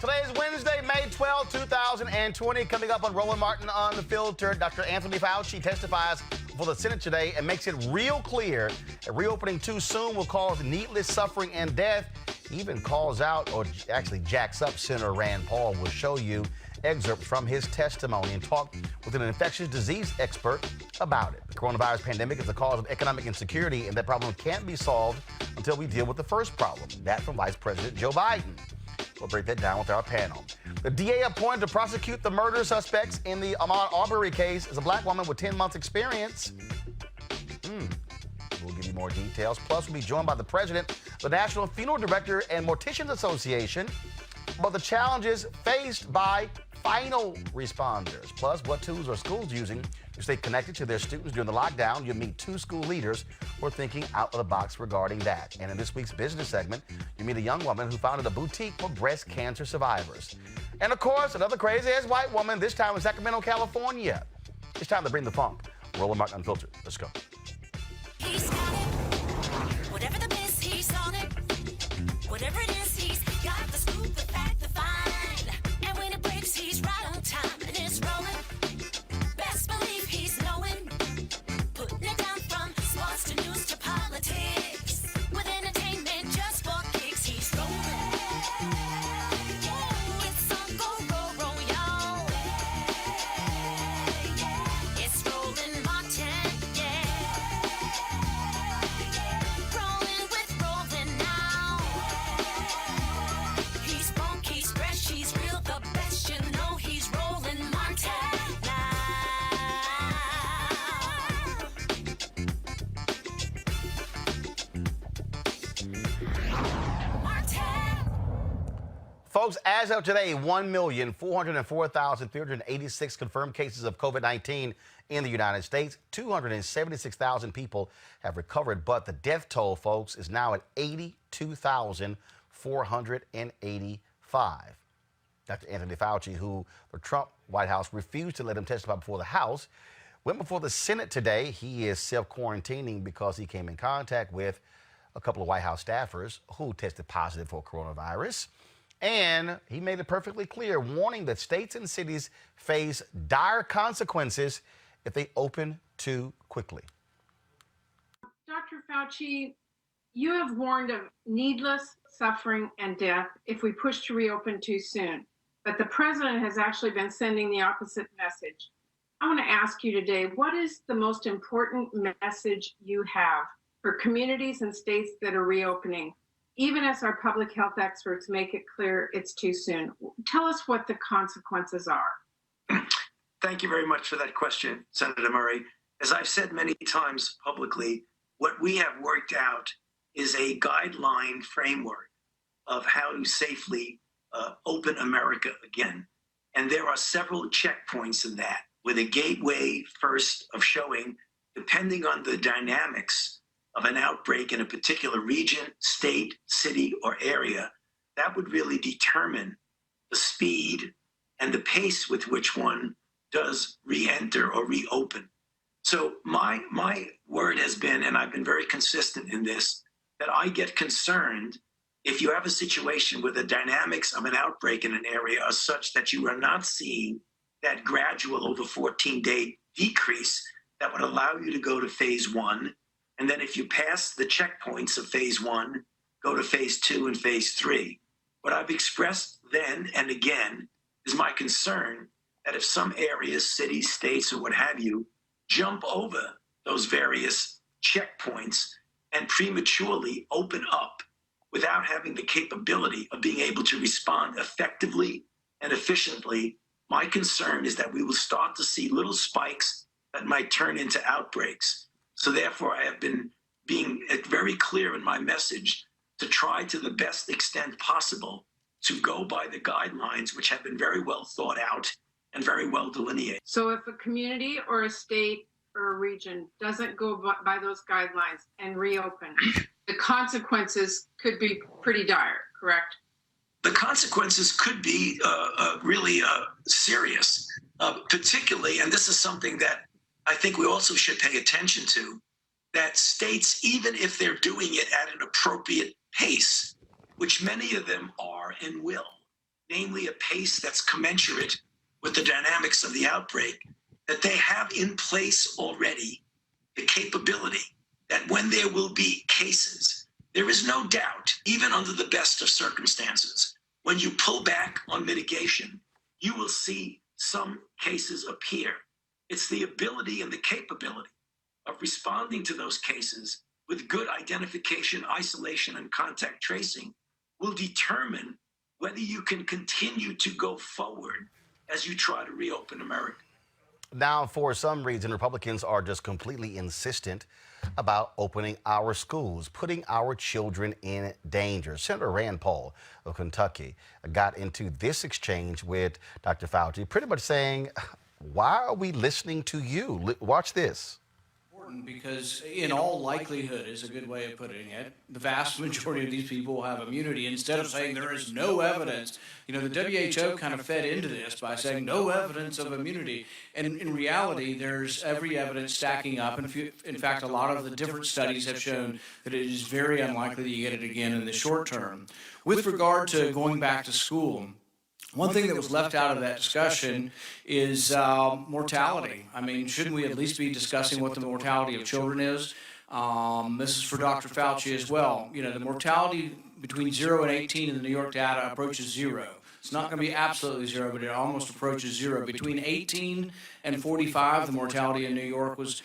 Today is Wednesday, May 12, 2020. Coming up on Roland Martin Unfiltered, Dr. Anthony Fauci testifies for the Senate today and makes it real clear that reopening too soon will cause needless suffering and death. He even calls out, or actually jacks up, Senator Rand Paul. We'll show you excerpts from his testimony and talk with an infectious disease expert about it. The coronavirus pandemic is the cause of economic insecurity, and that problem can't be solved until we deal with the first problem, that from Vice President Joe Biden. We'll break that down with our panel. The DA appointed to prosecute the murder suspects in the Arbery case is a black woman with 10 months experience. We'll give you more details. Plus, we'll be joined by the president, the National Funeral Director and Morticians Association about the challenges faced by final responders. Plus, what tools are schools using to stay connected to their students during the lockdown? You'll meet two school leaders who are thinking out of the box regarding that. And in this week's business segment, you meet a young woman who founded a boutique for breast cancer survivors. And of course, another crazy-ass white woman, this time in Sacramento, California. It's time to bring the funk. Roland Martin Unfiltered. Let's go. He's got it. Whatever the biz, he's on it. Whatever it is, he's got the scoop, the fact, the find. And when it breaks, he's right on time and it's rolling. Best believe he's knowing. Putting it down from sports to news to politics. With entertainment just for kicks, he's rolling. It's on go, y'all. It's Roland Martin, Rolling with Roland now. He's funk, he's fresh, he's real, the best, you know he's Roland Martin now. Martin. Folks, as of today, 1,404,386 confirmed cases of COVID-19 in the United States. 276,000 have recovered, but the death toll, folks, is now at 82,485. Dr. Anthony Fauci, who the Trump White House refused to let him testify before the House, went before the Senate today. He is self-quarantining because he came in contact with a couple of White House staffers who tested positive for coronavirus. And he made it perfectly clear, warning that states and cities face dire consequences if they open too quickly. Dr. Fauci, you have warned of needless suffering and death if we push to reopen too soon. But the president has actually been sending the opposite message. I want to ask you today, what is the most important message you have for communities and states that are reopening, even as our public health experts make it clear it's too soon? Tell us what the consequences are. Thank you very much for that question, Senator Murray. As I've said many times publicly, what we have worked out is a guideline framework of how to safely open America again. And there are several checkpoints in that, with a gateway first of showing, depending on the dynamics of an outbreak in a particular region, state, city, or area, that would really determine the speed and the pace with which one does re-enter or reopen. So my word has been, and I've been very consistent in this, that I get concerned if you have a situation where the dynamics of an outbreak in an area are such that you are not seeing that gradual over 14-day decrease that would allow you to go to phase one. And then if you pass the checkpoints of phase one, go to phase two and phase three. What I've expressed then and again is my concern that if some areas, cities, states, or what have you, jump over those various checkpoints and prematurely open up without having the capability of being able to respond effectively and efficiently, my concern is that we will start to see little spikes that might turn into outbreaks. So therefore, I have been being very clear in my message to try to the best extent possible to go by the guidelines, which have been very well thought out and very well delineated. So if a community or a state or a region doesn't go by those guidelines and reopen, the consequences could be pretty dire, correct? The consequences could be really serious, particularly, and this is something that I think we also should pay attention to, that states, even if they're doing it at an appropriate pace, which many of them are and will, namely a pace that's commensurate with the dynamics of the outbreak, that they have in place already the capability that when there will be cases, there is no doubt, even under the best of circumstances, when you pull back on mitigation, you will see some cases appear. It's the ability and the capability of responding to those cases with good identification, isolation, and contact tracing will determine whether you can continue to go forward as you try to reopen America. Now, for some reason, Republicans are just completely insistent about opening our schools, putting our children in danger. Senator Rand Paul of Kentucky got into this exchange with Dr. Fauci, pretty much saying, why are we listening to you? Watch this. Because in all likelihood is a good way of putting it, the vast majority of these people will have immunity. Instead of saying there is no evidence, you know, the WHO kind of fed into this by saying no evidence of immunity. And in reality, there's every evidence stacking up. And in fact, a lot of the different studies have shown that it is very unlikely that you get it again in the short term. With regard to going back to school, one thing that was left out of that discussion is mortality. I mean, shouldn't we at least be discussing what the mortality of children is? This is for Dr. Fauci as well. You know, the mortality between 0 and 18 in the New York data approaches 0. It's not going to be absolutely 0, but it almost approaches 0. Between 18 and 45, the mortality in New York was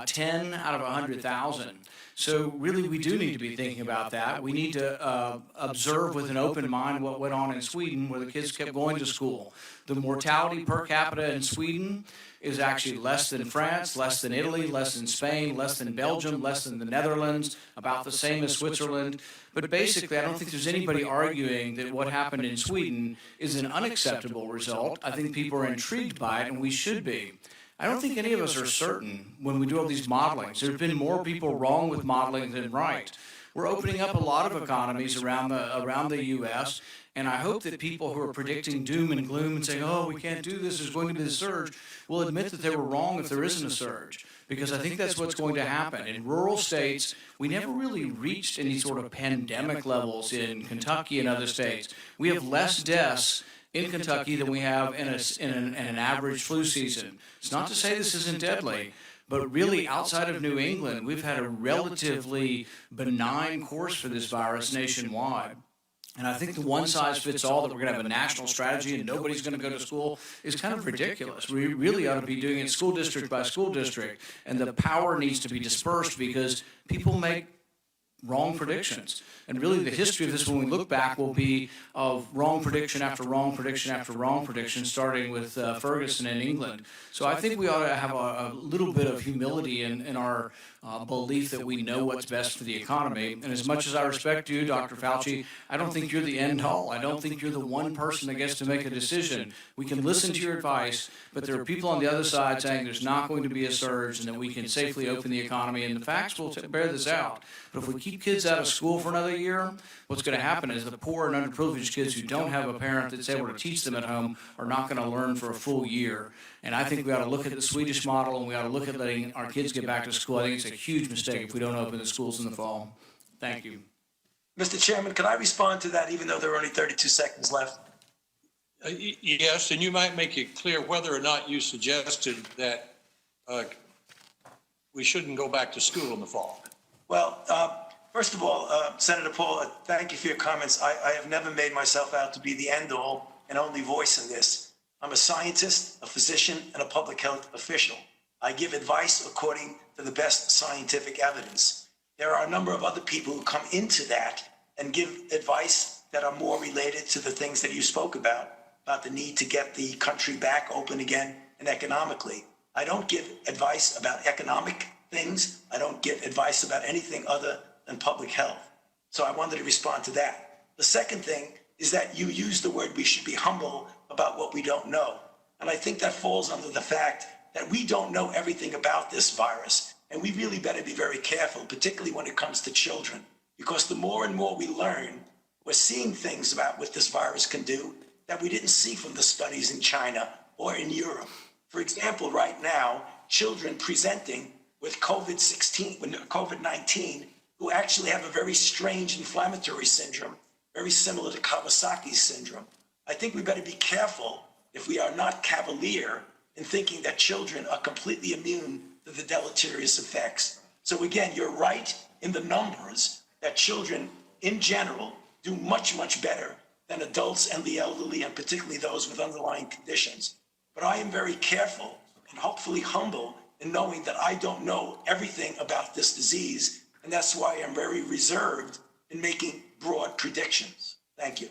10 out of 100,000. So really, we do need to be thinking about that. We need to observe with an open mind what went on in Sweden, where the kids kept going to school. The mortality per capita in Sweden is actually less than France, less than Italy, less than Spain, less than Belgium, less than the Netherlands, about the same as Switzerland. But basically, I don't think there's anybody arguing that what happened in Sweden is an unacceptable result. I think people are intrigued by it, and we should be. I don't think any of us are certain when we do all these modelings. There have been more people wrong with modeling than right. We're opening up a lot of economies around the U.S., and I hope that people who are predicting doom and gloom and saying, oh, we can't do this, there's going to be a surge, will admit that they were wrong if there isn't a surge, because I think that's what's going to happen. In rural states, we never really reached any sort of pandemic levels in Kentucky and other states. We have less deaths in Kentucky than we have in an average flu season. It's not to say this isn't deadly, but really outside of New England, we've had a relatively benign course for this virus nationwide. And I think the one-size-fits-all that we're going to have a national strategy and nobody's going to go to school is kind of ridiculous. We really ought to be doing it school district by school district, and the power needs to be dispersed because people make wrong predictions. And really the history of this, when we look back, will be of wrong prediction after wrong prediction after wrong prediction, starting with Ferguson in England. So I think we ought to have a little bit of humility in our belief that we know what's best for the economy. And as much as I respect you, Dr. Fauci, I don't think you're the end all. I don't think you're the one person that gets to make a decision. We can listen to your advice, but there are people on the other side saying there's not going to be a surge and that we can safely open the economy, and the facts will bear this out. But if we keep kids out of school for another year, what's going to happen is the poor and underprivileged kids who don't have a parent that's able to teach them at home are not going to learn for a full year. And I think we ought to look at the Swedish model, and we ought to look at letting our kids get back to school. I think it's a huge mistake if we don't open the schools in the fall. Thank you. Mr. Chairman, can I respond to that even though there are only 32 seconds left? Yes, and you might make it clear whether or not you suggested that we shouldn't go back to school in the fall. Well, first of all, Senator Paul, thank you for your comments. I have never made myself out to be the end-all and only voice in this. I'm a scientist, a physician, and a public health official. I give advice according to the best scientific evidence. There are a number of other people who come into that and give advice that are more related to the things that you spoke about the need to get the country back open again and economically. I don't give advice about economic things. I don't give advice about anything other than public health. So I wanted to respond to that. The second thing is that you use the word we should be humble about what we don't know. And I think that falls under the fact that we don't know everything about this virus. And we really better be very careful, particularly when it comes to children, because the more and more we learn, we're seeing things about what this virus can do that we didn't see from the studies in China or in Europe. For example, right now, children presenting with COVID-19 who actually have a very strange inflammatory syndrome, very similar to Kawasaki syndrome, I think we better be careful if we are not cavalier in thinking that children are completely immune to the deleterious effects. So again, you're right in the numbers that children in general do much, much better than adults and the elderly, and particularly those with underlying conditions. But I am very careful and hopefully humble in knowing that I don't know everything about this disease, and that's why I'm very reserved in making broad predictions. Thank you.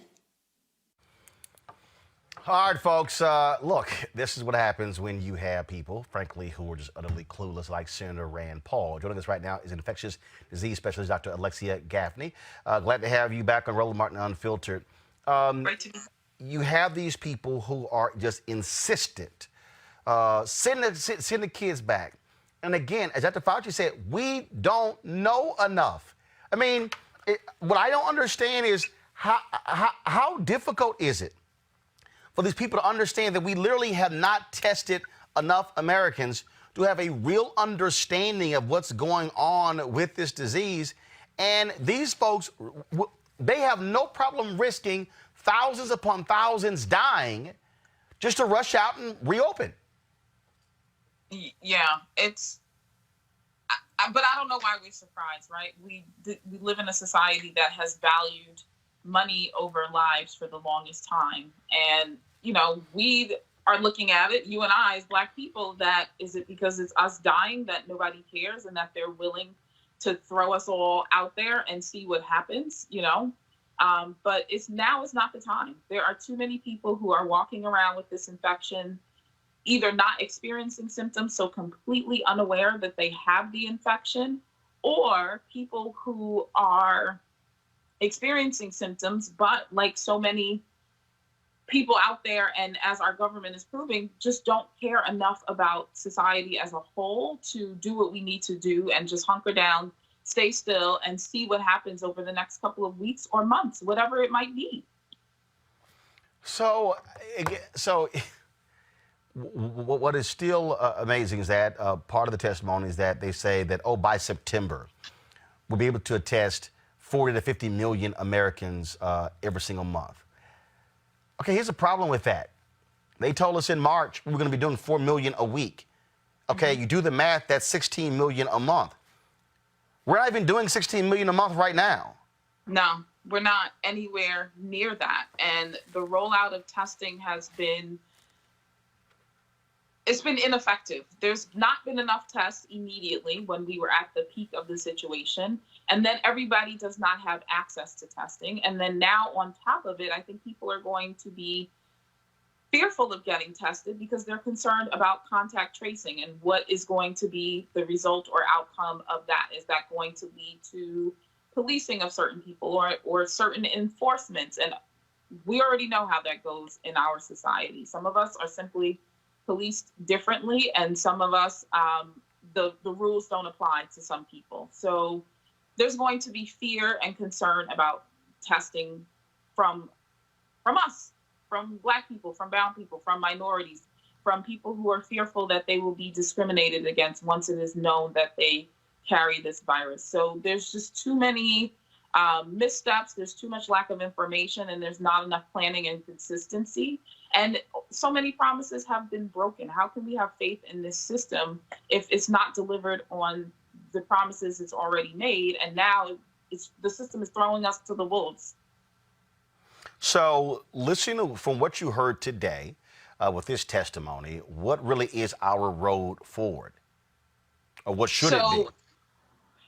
All right, folks. Look, this is what happens when you have people, frankly, who are just utterly clueless, like Senator Rand Paul. Joining us right now is infectious disease specialist, Dr. Alexia Gaffney. Glad to have you back on Roland Martin Unfiltered. Great to be. You have these people who are just insistent. Send the kids back. And again, as Dr. Fauci said, we don't know enough. I mean, what I don't understand is how difficult is it for these people to understand that we literally have not tested enough Americans to have a real understanding of what's going on with this disease. And these folks, they have no problem risking thousands upon thousands dying just to rush out and reopen. Yeah, it's, but I don't know why we're surprised, right? We live in a society that has valued money over lives for the longest time. And, you know, we are looking at it, you and I, as Black people, that is it because it's us dying that nobody cares and that they're willing to throw us all out there and see what happens, you know? But it's not the time. There are too many people who are walking around with this infection, either not experiencing symptoms, so completely unaware that they have the infection, or people who are experiencing symptoms, but like so many people out there, and as our government is proving, just don't care enough about society as a whole to do what we need to do and just hunker down, stay still, and see what happens over the next couple of weeks or months, whatever it might be. So what is still amazing is that part of the testimony is that they say that, by September, we'll be able to test 40 to 50 million Americans every single month. Okay, here's the problem with that. They told us in March we were going to be doing 4 million a week. Okay, You do the math, that's 16 million a month. We're not even doing 16 million a month right now. No, we're not anywhere near that. And the rollout of testing has been ineffective. There's not been enough tests immediately when we were at the peak of the situation. And then everybody does not have access to testing. And then now on top of it, I think people are going to be fearful of getting tested because they're concerned about contact tracing and what is going to be the result or outcome of that. Is that going to lead to policing of certain people or certain enforcements? And we already know how that goes in our society. Some of us are simply policed differently, and some of us, the rules don't apply to some people. So there's going to be fear and concern about testing from us, from Black people, from brown people, from minorities, from people who are fearful that they will be discriminated against once it is known that they carry this virus. So there's just too many missteps, there's too much lack of information, and there's not enough planning and consistency. And so many promises have been broken. How can we have faith in this system if it's not delivered on the promises it's already made? And now the system is throwing us to the wolves. So listening from what you heard today with this testimony, what really is our road forward? Or what should it be?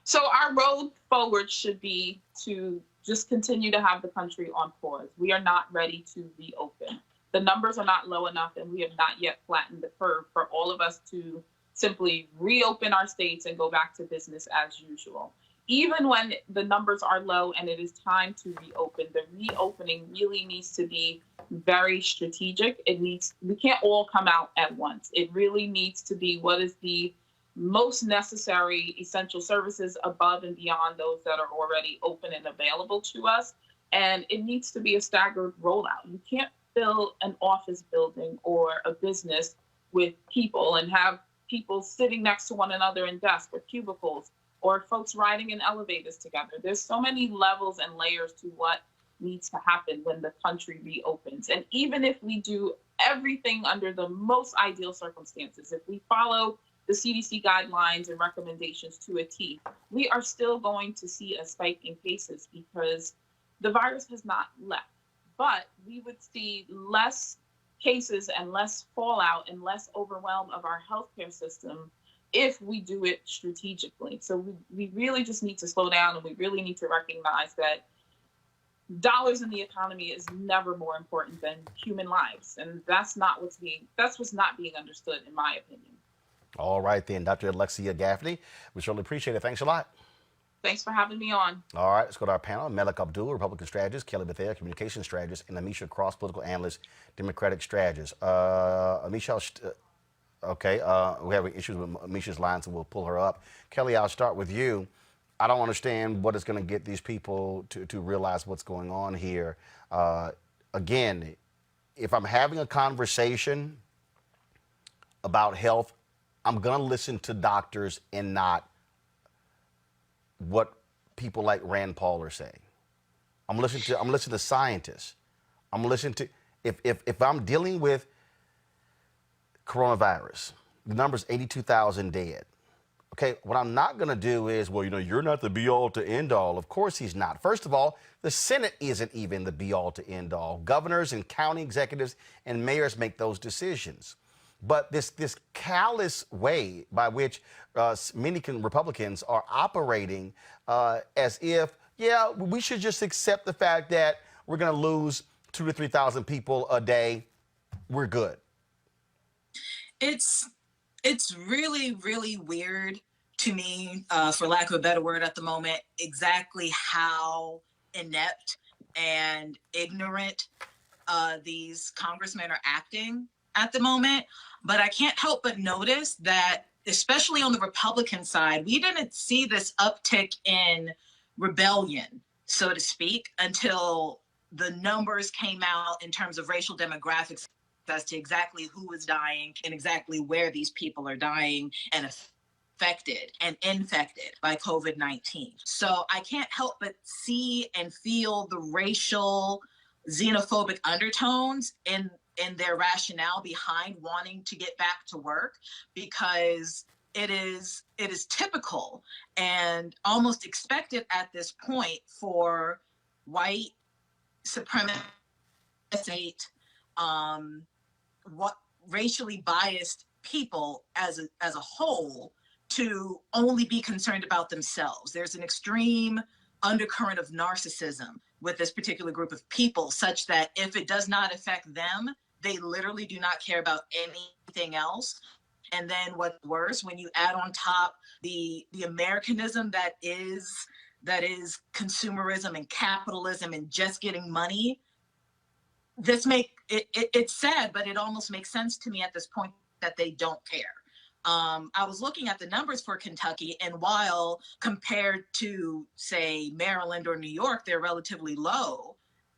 So our road forward should be to just continue to have the country on pause. We are not ready to reopen. The numbers are not low enough, and we have not yet flattened the curve for all of us to simply reopen our states and go back to business as usual. Even when the numbers are low and it is time to reopen, the reopening really needs to be very strategic. We can't all come out at once. It really needs to be what is the most necessary essential services above and beyond those that are already open and available to us. And it needs to be a staggered rollout. You can't fill an office building or a business with people and have people sitting next to one another in desks or cubicles, or folks riding in elevators together. There's so many levels and layers to what needs to happen when the country reopens. And even if we do everything under the most ideal circumstances, if we follow the CDC guidelines and recommendations to a T, we are still going to see a spike in cases because the virus has not left. But we would see less cases and less fallout and less overwhelm of our healthcare system if we do it strategically. So we really just need to slow down, and we really need to recognize that dollars in the economy is never more important than human lives. And that's what's not being understood, in my opinion. All right, then, Dr. Alexia Gaffney, we certainly appreciate it. Thanks a lot. Thanks for having me on. All right, let's go to our panel. Melik Abdul, Republican strategist, Kelly Bethea, communication strategist, and Amisha Cross, political analyst, Democratic strategist. Amisha, okay, we have issues with Amisha's line, so we'll pull her up. Kelly, I'll start with you. I don't understand what is going to get these people to realize what's going on here. Again, if I'm having a conversation about health, I'm going to listen to doctors and not what people like Rand Paul are saying. I'm listening to scientists. I'm listening to if I'm dealing with coronavirus, the number's 82,000 dead. Okay, what I'm not going to do is, well, you're not the be-all to end-all. Of course he's not. First of all, the Senate isn't even the be-all to end-all. Governors and county executives and mayors make those decisions. But this callous way by which many Republicans are operating as if, yeah, we should just accept the fact that we're going to lose 2,000 to 3,000 people a day. We're good. It's really, really weird to me, for lack of a better word at the moment, exactly how inept and ignorant these congressmen are acting at the moment. But I can't help but notice that, especially on the Republican side, we didn't see this uptick in rebellion, so to speak, until the numbers came out in terms of racial demographics as to exactly who is dying and exactly where these people are dying and affected and infected by COVID-19. So I can't help but see and feel the racial xenophobic undertones in their rationale behind wanting to get back to work, because it is typical and almost expected at this point for white supremacist, what racially biased people as a whole to only be concerned about themselves. There's an extreme undercurrent of narcissism with this particular group of people, such that if it does not affect them, they literally do not care about anything else. And then what's worse, when you add on top the Americanism that is consumerism and capitalism and just getting money, it's sad, but it almost makes sense to me at this point that they don't care. I was looking at the numbers for Kentucky, and while compared to, say, Maryland or New York, they're relatively low,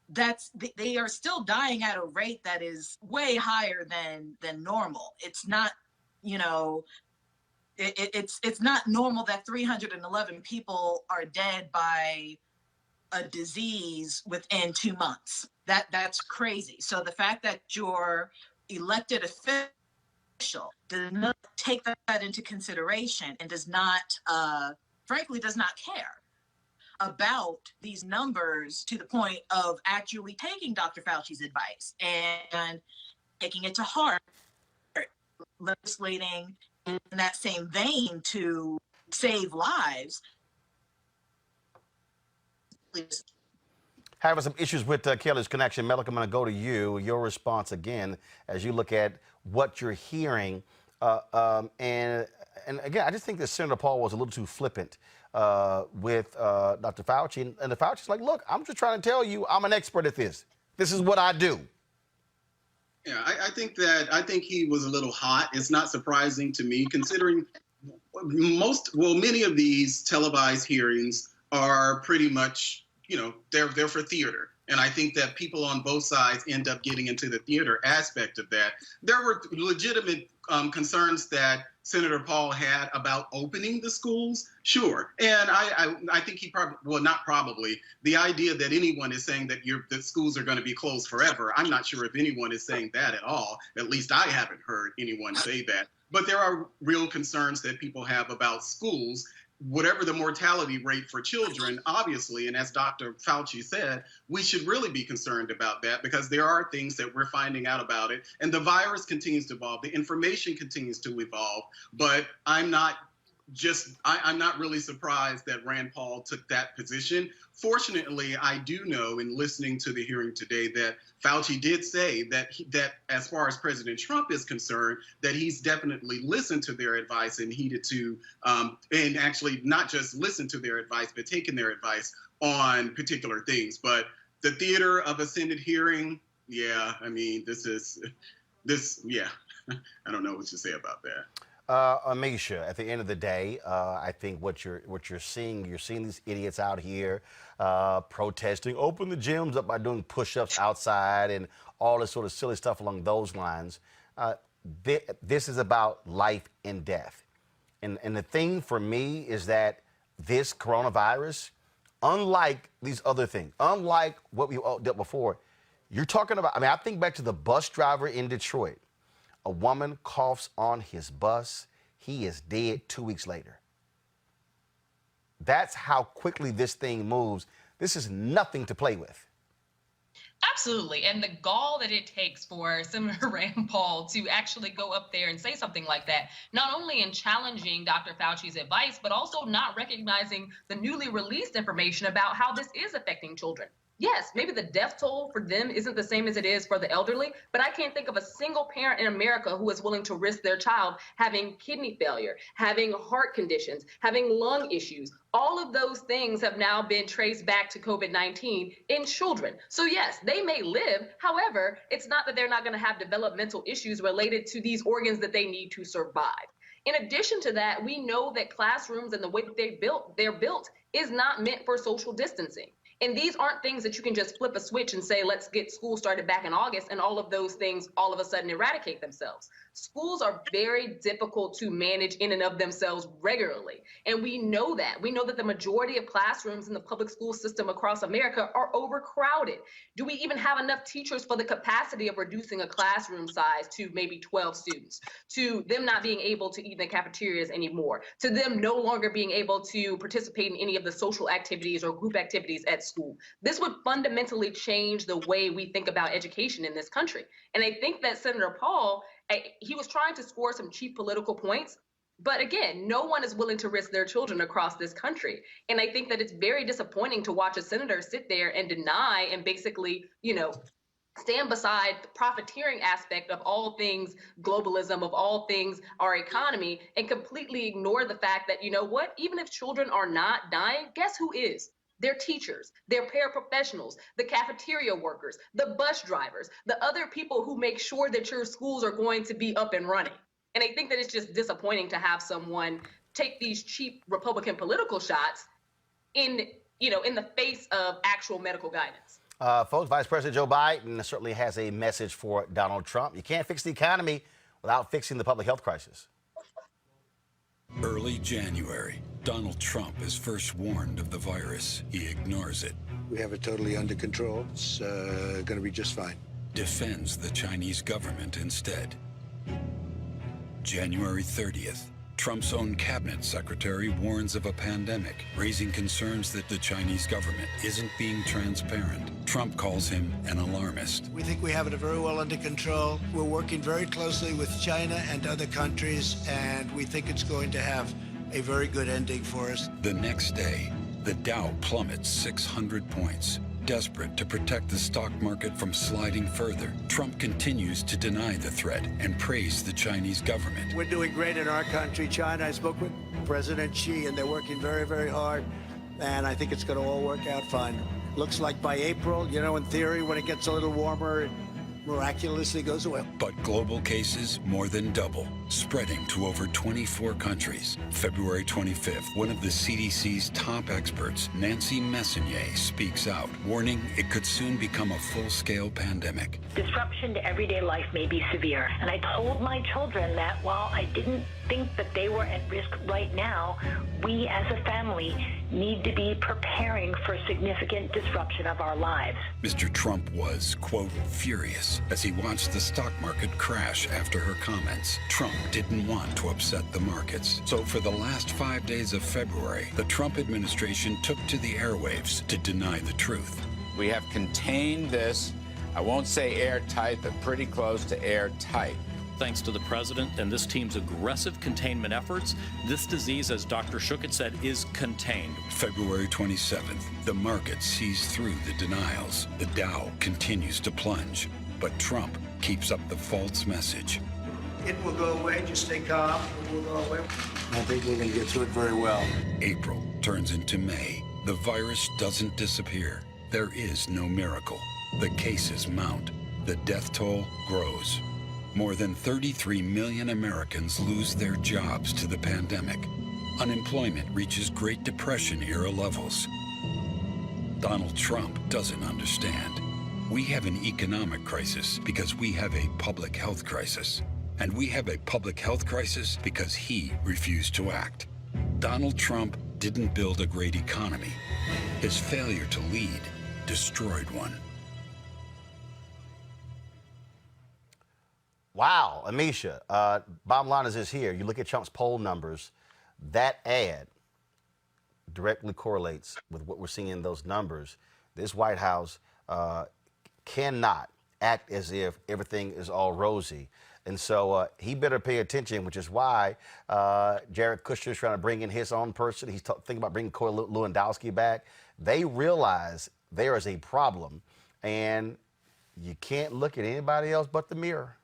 they are still dying at a rate that is way higher than normal. It's not, it's not normal that 311 people are dead by a disease within 2 months. That's crazy. So the fact that your elected official does not take that into consideration and does not, frankly, does not care about these numbers to the point of actually taking Dr. Fauci's advice and taking it to heart, legislating in that same vein to save lives. Having some issues with Kelly's connection. Melik, I'm going to go to you. Your response again as you look at what you're hearing. And again, I just think that Senator Paul was a little too flippant with Dr. Fauci. And the Fauci's like, look, I'm just trying to tell you I'm an expert at this. This is what I do. Yeah, I think he was a little hot. It's not surprising to me, considering many of these televised hearings are pretty much, they're for theater. And I think that people on both sides end up getting into the theater aspect of that. There were legitimate concerns that Senator Paul had about opening the schools, sure. And I think he probably, well, not probably, the idea that anyone is saying that the schools are going to be closed forever, I'm not sure if anyone is saying that at all. At least I haven't heard anyone say that. But there are real concerns that people have about schools. Whatever the mortality rate for children, obviously, and as Dr. Fauci said, we should really be concerned about that because there are things that we're finding out about it. And the virus continues to evolve. The information continues to evolve. But I'm not really surprised that Rand Paul took that position. Fortunately, I do know in listening to the hearing today that Fauci did say that as far as President Trump is concerned, that he's definitely listened to their advice and heeded to, and actually not just listened to their advice, but taken their advice on particular things. But the theater of a Senate hearing, yeah, I mean, yeah, I don't know what to say about that. Amisha, at the end of the day, I think what you're seeing these idiots out here protesting, open the gyms up by doing push-ups outside and all this sort of silly stuff along those lines. This is about life and death. And the thing for me is that this coronavirus, unlike these other things, unlike what we dealt before, you're talking about, I mean, I think back to the bus driver in Detroit. A woman coughs on his bus. He is dead 2 weeks later. That's how quickly this thing moves. This is nothing to play with. Absolutely. And the gall that it takes for Senator Rand Paul to actually go up there and say something like that, not only in challenging Dr. Fauci's advice, but also not recognizing the newly released information about how this is affecting children. Yes, maybe the death toll for them isn't the same as it is for the elderly, but I can't think of a single parent in America who is willing to risk their child having kidney failure, having heart conditions, having lung issues. All of those things have now been traced back to COVID-19 in children. So yes, they may live. However, it's not that they're not going to have developmental issues related to these organs that they need to survive. In addition to that, we know that classrooms and the way that they're built is not meant for social distancing. And these aren't things that you can just flip a switch and say, let's get school started back in August, and all of those things all of a sudden eradicate themselves. Schools are very difficult to manage in and of themselves regularly. And we know that. We know that the majority of classrooms in the public school system across America are overcrowded. Do we even have enough teachers for the capacity of reducing a classroom size to maybe 12 students, to them not being able to eat in the cafeterias anymore, to them no longer being able to participate in any of the social activities or group activities at school? This would fundamentally change the way we think about education in this country. And I think that Senator Paul, he was trying to score some cheap political points. But again, no one is willing to risk their children across this country. And I think that it's very disappointing to watch a senator sit there and deny and basically, stand beside the profiteering aspect of all things globalism, of all things our economy, and completely ignore the fact that, even if children are not dying, guess who is? Their teachers, their paraprofessionals, the cafeteria workers, the bus drivers, the other people who make sure that your schools are going to be up and running. And I think that it's just disappointing to have someone take these cheap Republican political shots in the face of actual medical guidance. Folks, Vice President Joe Biden certainly has a message for Donald Trump. You can't fix the economy without fixing the public health crisis. Early January, Donald Trump is first warned of the virus. He ignores it. We have it totally under control. It's going to be just fine. Defends the Chinese government instead. January 30th, Trump's own cabinet secretary warns of a pandemic, raising concerns that the Chinese government isn't being transparent. Trump calls him an alarmist. We think we have it very well under control. We're working very closely with China and other countries, and we think it's going to have a very good ending for us. The next day, the Dow plummets 600 points. Desperate to protect the stock market from sliding further, Trump continues to deny the threat and praise the Chinese government. We're doing great in our country. China, I spoke with President Xi, and they're working very, very hard, and I think it's going to all work out fine. Looks like by April, in theory, when it gets a little warmer, it miraculously goes away. But global cases more than double. spreading to over 24 countries. February 25th, one of the CDC's top experts, Nancy Messonnier, speaks out, warning it could soon become a full-scale pandemic. Disruption to everyday life may be severe, and I told my children that while I didn't think that they were at risk right now, we as a family need to be preparing for significant disruption of our lives. Mr. Trump was, quote, furious as he watched the stock market crash after her comments. Trump didn't want to upset the markets. So for the last 5 days of February, the Trump administration took to the airwaves to deny the truth. We have contained this, I won't say airtight, but pretty close to airtight. Thanks to the president and this team's aggressive containment efforts, this disease, as Dr. Schuchat said, is contained. February 27th, the market sees through the denials. The Dow continues to plunge, but Trump keeps up the false message. It will go away. Just stay calm. It will go away. I think we're going to get through it very well. April turns into May. The virus doesn't disappear. There is no miracle. The cases mount. The death toll grows. More than 33 million Americans lose their jobs to the pandemic. Unemployment reaches Great Depression-era levels. Donald Trump doesn't understand. We have an economic crisis because we have a public health crisis. And we have a public health crisis because he refused to act. Donald Trump didn't build a great economy. His failure to lead destroyed one. Wow, Amisha. Bottom line is this here. You look at Trump's poll numbers, that ad directly correlates with what we're seeing in those numbers. This White House cannot act as if everything is all rosy. And so he better pay attention, which is why Jared Kushner is trying to bring in his own person. He's thinking about bringing Corey Lewandowski back. They realize there is a problem, and you can't look at anybody else but the mirror.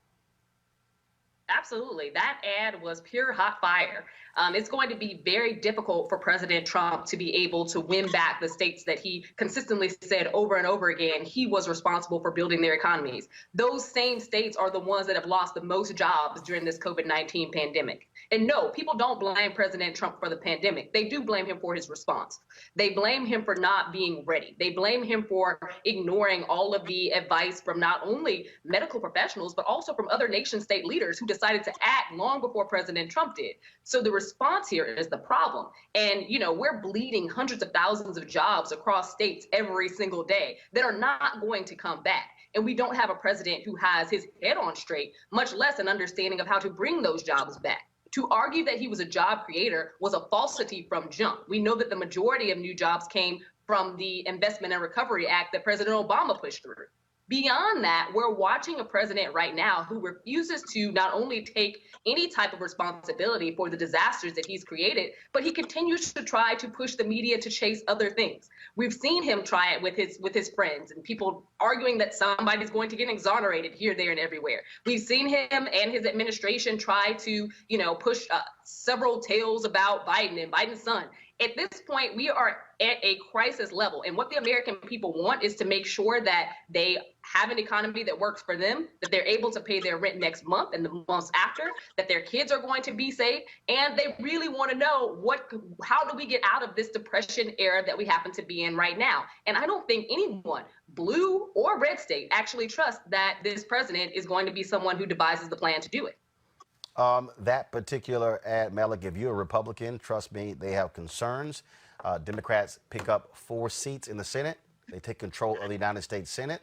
Absolutely. That ad was pure hot fire. It's going to be very difficult for President Trump to be able to win back the states that he consistently said over and over again he was responsible for building their economies. Those same states are the ones that have lost the most jobs during this COVID-19 pandemic. And no, people don't blame President Trump for the pandemic. They do blame him for his response. They blame him for not being ready. They blame him for ignoring all of the advice from not only medical professionals, but also from other nation state leaders who decided to act long before President Trump did. So the response here is the problem. And, you know, we're bleeding hundreds of thousands of jobs across states every single day that are not going to come back. And we don't have a president who has his head on straight, much less an understanding of how to bring those jobs back. To argue that he was a job creator was a falsity from jump. We know that the majority of new jobs came from the Investment and Recovery Act that President Obama pushed through. Beyond that, we're watching a president right now who refuses to not only take any type of responsibility for the disasters that he's created, but he continues to try to push the media to chase other things. We've seen him try it with his friends and people arguing that somebody's going to get exonerated here, there, and everywhere. We've seen him and his administration try to, push several tales about Biden and Biden's son. At this point, we are at a crisis level. And what the American people want is to make sure that they have an economy that works for them, that they're able to pay their rent next month and the months after, that their kids are going to be safe. And they really want to know how do we get out of this depression era that we happen to be in right now? And I don't think anyone, blue or red state, actually trusts that this president is going to be someone who devises the plan to do it. That particular ad, Malik, if you're a Republican, trust me, they have concerns. Democrats pick up 4 seats in the Senate. They take control of the United States Senate.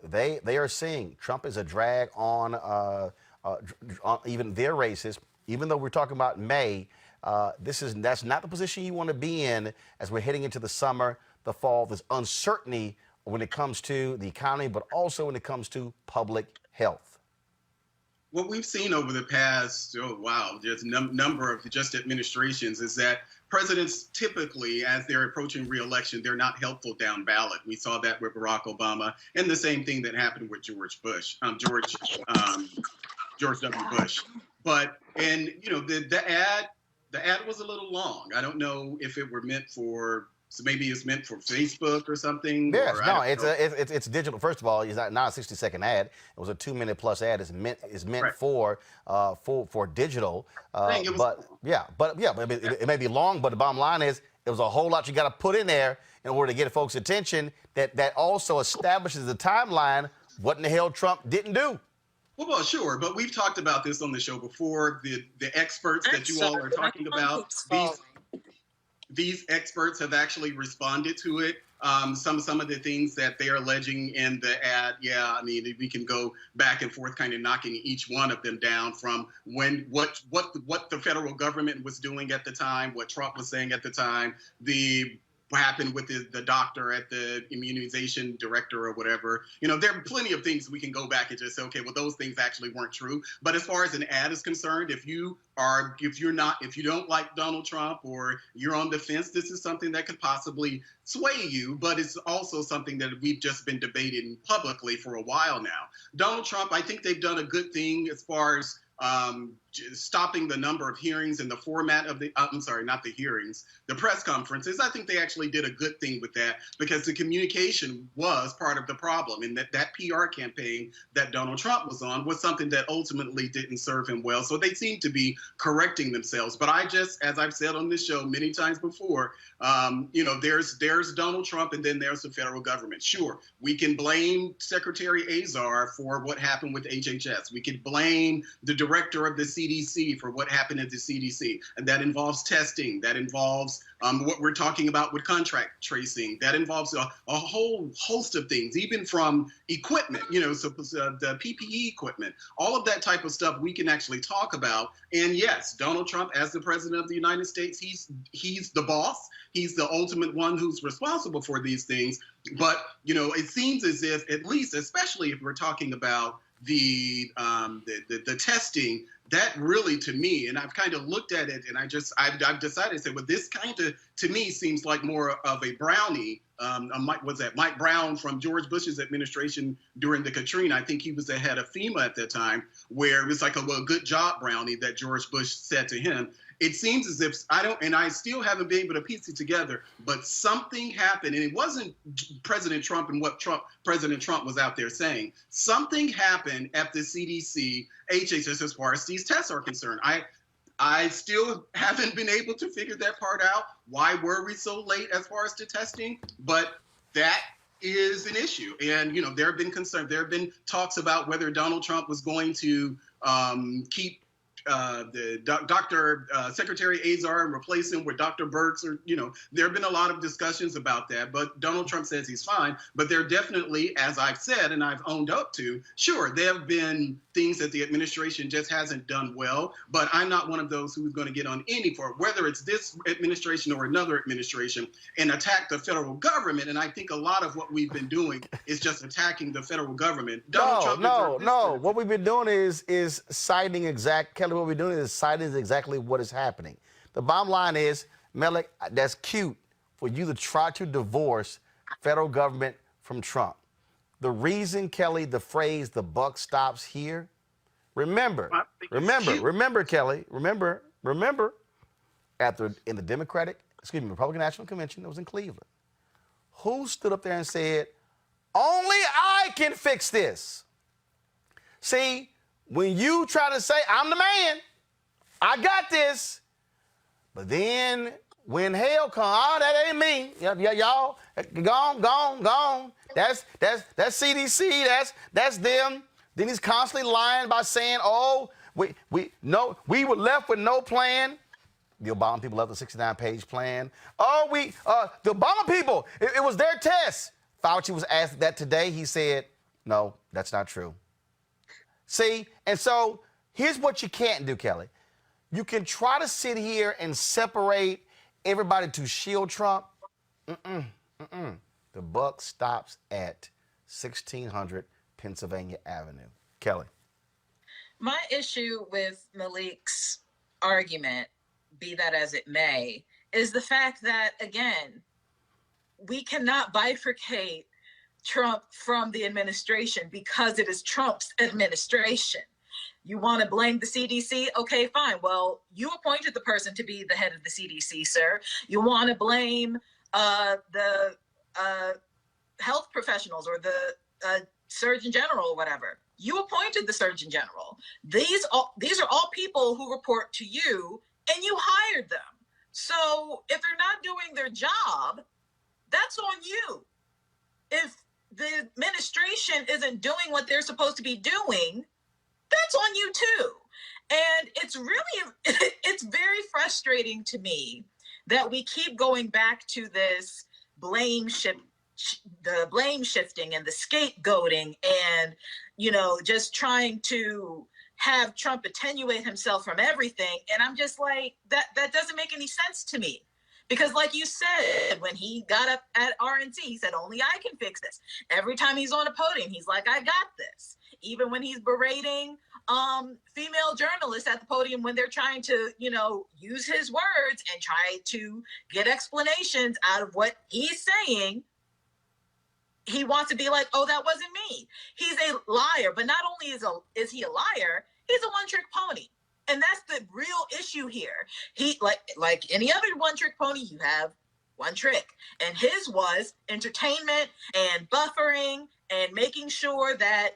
They are seeing Trump is a drag on even their races. Even though we're talking about May, that's not the position you want to be in as we're heading into the summer, the fall. There's uncertainty when it comes to the economy, but also when it comes to public health. What we've seen over the past, just number of administrations is that presidents typically, as they're approaching re-election, they're not helpful down ballot. We saw that with Barack Obama, and the same thing that happened with George W. Bush. But the ad was a little long. I don't know if it were meant for So maybe it's meant for Facebook or something. Yes, or no, I don't know. it's digital. First of all, it's not a 60-second ad. It was a 2-minute plus ad. It's meant Right. for digital. Dang, it was But it may be long. But the bottom line is, it was a whole lot you got to put in there in order to get folks' attention. That also establishes the timeline. What in the hell Trump didn't do? Well, sure, but we've talked about this on the show before. The experts that you all are talking about, these experts have actually responded to it. Some of the things that they're alleging in the ad, I mean, we can go back and forth, kind of knocking each one of them down from what the federal government was doing at the time, what Trump was saying at the time, what happened with the doctor at the immunization director or whatever. You know, there are plenty of things we can go back and just say, okay, well, those things actually weren't true. But as far as an ad is concerned, if you don't like Donald Trump or you're on the fence, this is something that could possibly sway you, but it's also something that we've just been debating publicly for a while now. Donald Trump, I think they've done a good thing as far as stopping the number of hearings and the format of the press conferences. I think they actually did a good thing with that, because the communication was part of the problem, and that PR campaign that Donald Trump was on was something that ultimately didn't serve him well. So they seem to be correcting themselves. But as I've said on this show many times before, there's Donald Trump, and then there's the federal government. Sure, we can blame Secretary Azar for what happened with HHS. We can blame the director of the CDC for what happened at the CDC. And that involves testing. That involves what we're talking about with contract tracing. That involves a whole host of things, even from equipment, the PPE equipment. All of that type of stuff we can actually talk about. And yes, Donald Trump, as the president of the United States, he's the boss. He's the ultimate one who's responsible for these things. But, it seems as if, at least, especially if we're talking about the testing, that really, to me, and I've kind of looked at it, and I've decided to say, well, this kind of, to me, seems like more of a brownie. Mike Brown from George Bush's administration during the Katrina. I think he was the head of FEMA at that time, where it was like a good job brownie that George Bush said to him. It seems as if I still haven't been able to piece it together, but something happened, and it wasn't President Trump and what President Trump was out there saying. Something happened at the CDC, HHS, as far as these tests are concerned. I still haven't been able to figure that part out. Why were we so late as far as the testing? But that is an issue. And, there have been concerns. There have been talks about whether Donald Trump was going to keep Secretary Azar and replace him with Dr. Birx, or there have been a lot of discussions about that. But Donald Trump says he's fine. But there definitely, as I've said and I've owned up to, sure, there have been things that the administration just hasn't done well. But I'm not one of those who's going to get on whether it's this administration or another administration, and attack the federal government. And I think a lot of what we've been doing is just attacking the federal government. No. What we've been doing is citing Kelly. What we're doing is citing exactly what is happening. The bottom line is, Melik, that's cute for you to try to divorce federal government from Trump. The reason, Kelly, the phrase "the buck stops here," remember, Kelly, remember, in the Republican National Convention that was in Cleveland, who stood up there and said, "Only I can fix this"? See, when you try to say, "I'm the man, I got this," but then when hell comes, that ain't me. Y'all, gone. That's CDC. That's them. Then he's constantly lying by saying, "Oh, we were left with no plan." The Obama people left a 69-page plan. Oh, the Obama people, it was their test. Fauci was asked that today. He said, "No, that's not true." See, and so here's what you can't do, Kelly. You can try to sit here and separate everybody to shield Trump. The buck stops at 1600 Pennsylvania Avenue. Kelly. My issue with Malik's argument, be that as it may, is the fact that, again, we cannot bifurcate Trump from the administration because it is Trump's administration. You want to blame the CDC? Okay, fine. Well, you appointed the person to be the head of the CDC, sir. You want to blame the health professionals or the Surgeon General or whatever. You appointed the Surgeon General. These are all people who report to you, and you hired them. So if they're not doing their job, that's on you. If the administration isn't doing what they're supposed to be doing, that's on you too. And it's really, it's very frustrating to me that we keep going back to this the blame shifting and the scapegoating and, just trying to have Trump attenuate himself from everything. And I'm just like, that doesn't make any sense to me. Because like you said, when he got up at RNC, he said, only I can fix this. Every time he's on a podium, he's like, I got this. Even when he's berating female journalists at the podium when they're trying to, use his words and try to get explanations out of what he's saying, he wants to be like, oh, that wasn't me. He's a liar. But not only is he a liar, he's a one-trick pony. And that's the real issue here. He, like any other one-trick pony, you have one trick. And his was entertainment and buffering and making sure that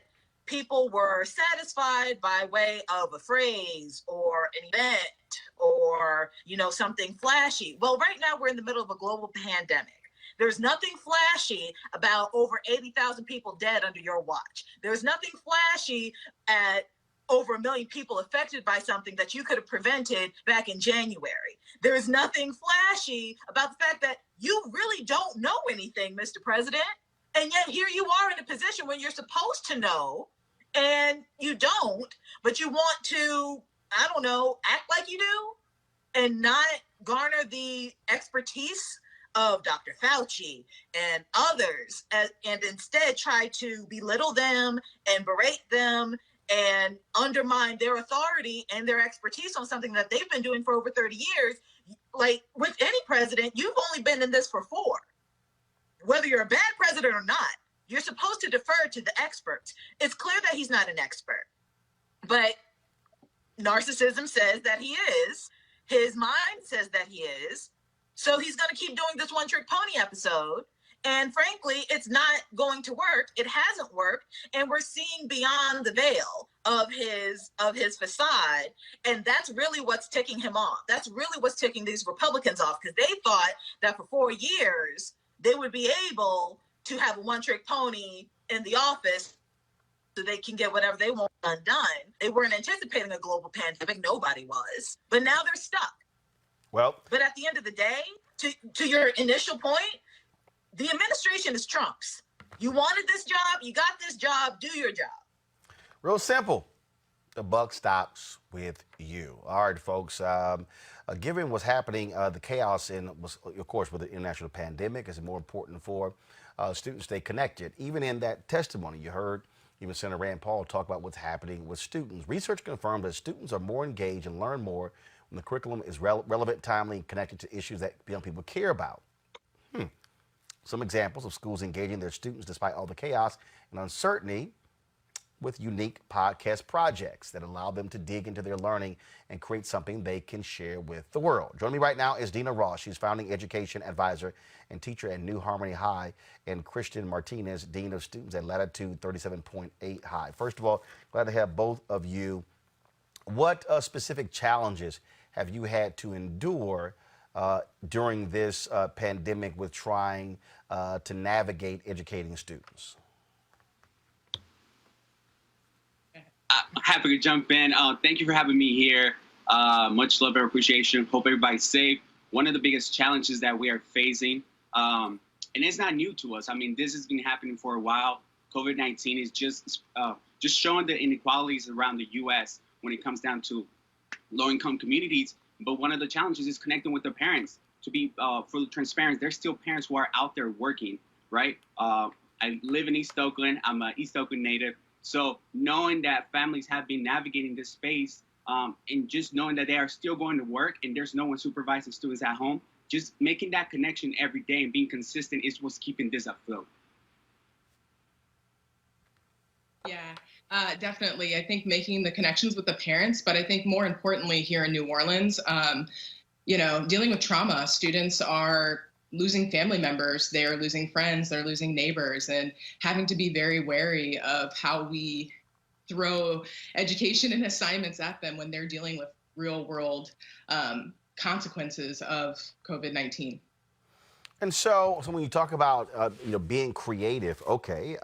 people were satisfied by way of a phrase or an event or, something flashy. Well, right now we're in the middle of a global pandemic. There's nothing flashy about over 80,000 people dead under your watch. There's nothing flashy at over 1 million people affected by something that you could have prevented back in January. There is nothing flashy about the fact that you really don't know anything, Mr. President. And yet here you are in a position where you're supposed to know and you don't, but you want to, act like you do and not garner the expertise of Dr. Fauci and others and instead try to belittle them and berate them and undermine their authority and their expertise on something that they've been doing for over 30 years. Like with any president, you've only been in this for 4. Whether you're a bad president or not, you're supposed to defer to the experts. It's clear that he's not an expert, but narcissism says that he is. His mind says that he is. So he's going to keep doing this one-trick pony episode. And frankly, it's not going to work. It hasn't worked. And we're seeing beyond the veil of his facade. And that's really what's ticking him off. That's really what's ticking these Republicans off, because they thought that for 4 years, they would be able to have a one-trick pony in the office so they can get whatever they want undone. They weren't anticipating a global pandemic. Nobody was. But now they're stuck. Well, but at the end of the day, to your initial point, the administration is Trump's. You wanted this job, you got this job, do your job. Real simple. The buck stops with you. All right, folks. Given what's happening, the chaos of course, with the international pandemic, is more important for students to stay connected. Even in that testimony, you heard even Senator Rand Paul talk about what's happening with students. Research confirmed that students are more engaged and learn more when the curriculum is relevant, timely, and connected to issues that young people care about. Some examples of schools engaging their students despite all the chaos and uncertainty with unique podcast projects that allow them to dig into their learning and create something they can share with the world. Joining me right now is Dina Ross. She's founding education advisor and teacher at New Harmony High, and Christian Martinez, Dean of Students at Latitude 37.8 High. First of all, glad to have both of you. What specific challenges have you had to endure during this pandemic with trying to navigate educating students? I'm happy to jump in. Thank you for having me here. Much love and appreciation. Hope everybody's safe. One of the biggest challenges that we are facing, and it's not new to us. I mean, this has been happening for a while. COVID-19 is just showing the inequalities around the U.S. when it comes down to low-income communities. But one of the challenges is connecting with their parents. To be fully transparent, there's still parents who are out there working, right? I live in East Oakland. I'm an East Oakland native. So knowing that families have been navigating this space and just knowing that they are still going to work and there's no one supervising students at home, just making that connection every day and being consistent is what's keeping this afloat. Yeah, definitely. I think making the connections with the parents, but I think more importantly here in New Orleans, dealing with trauma, students are losing family members, they're losing friends, they're losing neighbors, and having to be very wary of how we throw education and assignments at them when they're dealing with real world consequences of COVID-19. And so when you talk about being creative, okay,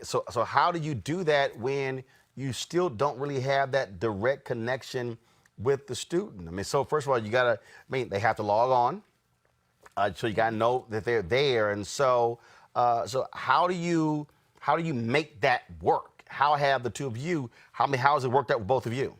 so how do you do that when you still don't really have that direct connection with the student? I mean, so first of all, they have to log on, so you gotta know that they're there, and so how do you make that work? How have the two of you? How has it worked out with both of you?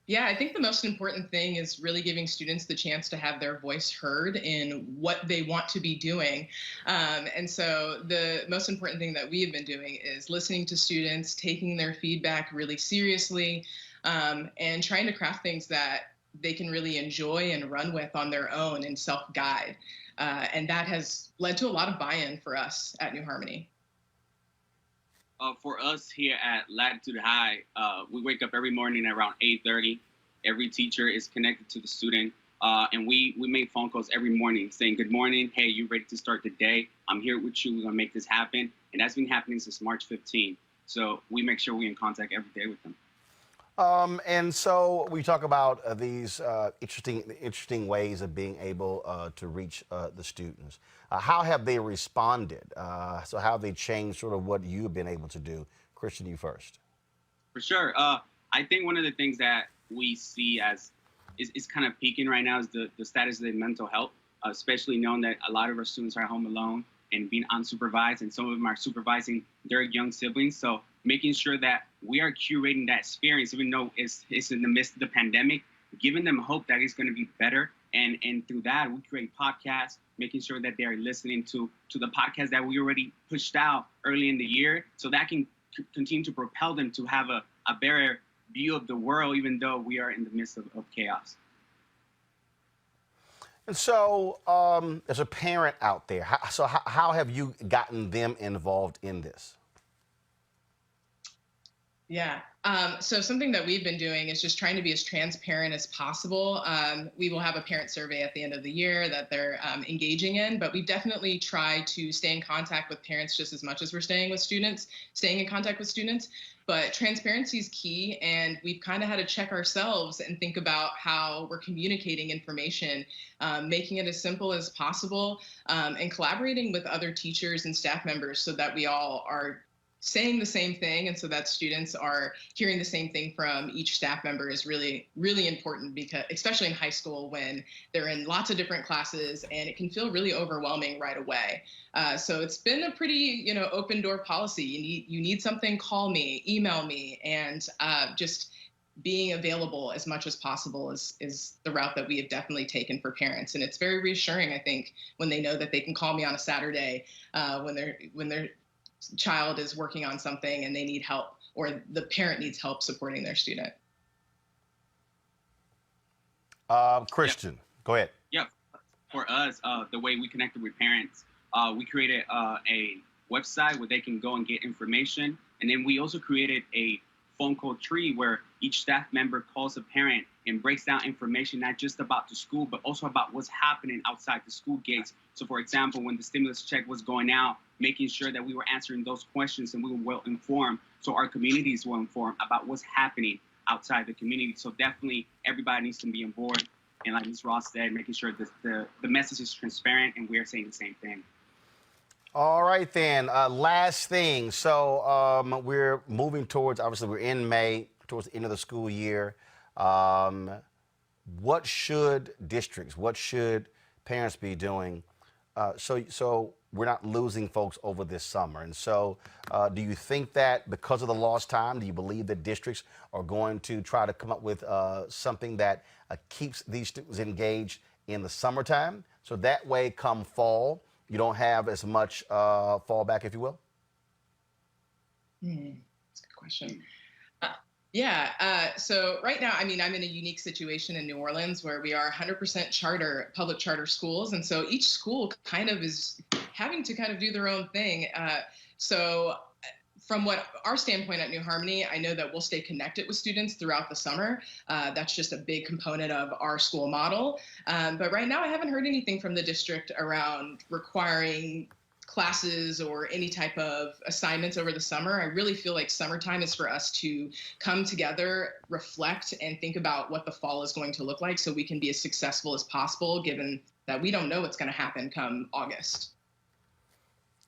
Yeah, I think the most important thing is really giving students the chance to have their voice heard in what they want to be doing. And so the most important thing that we have been doing is listening to students, taking their feedback really seriously, and trying to craft things that they can really enjoy and run with on their own and self-guide. And that has led to a lot of buy-in for us at New Harmony. For us here at Latitude High, we wake up every morning at around 8:30. Every teacher is connected to the student, and we make phone calls every morning saying, "Good morning. Hey, you ready to start the day? I'm here with you. We're gonna make this happen." And that's been happening since March 15. So we make sure we're in contact every day with them. And so we talk about these interesting ways of being able to reach the students. How have they responded? So how have they changed sort of what you've been able to do? Christian, you first. For sure. I think one of the things that we see as is kind of peaking right now is the status of their mental health, especially knowing that a lot of our students are home alone and being unsupervised, and some of them are supervising their young siblings. So making sure that we are curating that experience, even though it's in the midst of the pandemic, giving them hope that it's going to be better. And through that, we create podcasts, making sure that they are listening to the podcast that we already pushed out early in the year, so that can continue to propel them to have a better view of the world, even though we are in the midst of chaos. And so, as a parent out there, how have you gotten them involved in this? Yeah. So something that we've been doing is just trying to be as transparent as possible. We will have a parent survey at the end of the year that they're engaging in, but we definitely try to stay in contact with parents just as much as we're staying in contact with students. But transparency is key, and we've kind of had to check ourselves and think about how we're communicating information, making it as simple as possible, and collaborating with other teachers and staff members so that we all are saying the same thing, and so that students are hearing the same thing from each staff member is really, really important, because especially in high school when they're in lots of different classes and it can feel really overwhelming right away. So it's been a pretty, open door policy. You need something, call me, email me, and just being available as much as possible is the route that we have definitely taken for parents. And it's very reassuring, I think, when they know that they can call me on a Saturday when they're child is working on something and they need help, or the parent needs help supporting their student. Christian, go ahead. Yeah, for us, the way we connected with parents, we created a website where they can go and get information. And then we also created a phone call tree where each staff member calls a parent and breaks down information, not just about the school, but also about what's happening outside the school gates. So for example, when the stimulus check was going out, making sure that we were answering those questions and we were well informed, so our communities were informed about what's happening outside the community. So definitely everybody needs to be on board. And like Ms. Ross said, making sure that the message is transparent and we're saying the same thing. All right, then. Last thing. So we're moving towards, obviously, we're in May, towards the end of the school year. What should districts, what should parents be doing so we're not losing folks over this summer? And so do you think that because of the lost time, do you believe that districts are going to try to come up with something that keeps these students engaged in the summertime? So that way, come fall, you don't have as much fallback, if you will? That's a good question. So right now, I'm in a unique situation in New Orleans where we are 100% public charter schools. And so each school kind of is having to kind of do their own thing. So from what our standpoint at New Harmony, I know that we'll stay connected with students throughout the summer. That's just a big component of our school model. But right now, I haven't heard anything from the district around requiring classes or any type of assignments over the summer. I really feel like summertime is for us to come together, reflect, and think about what the fall is going to look like so we can be as successful as possible, given that we don't know what's going to happen come August.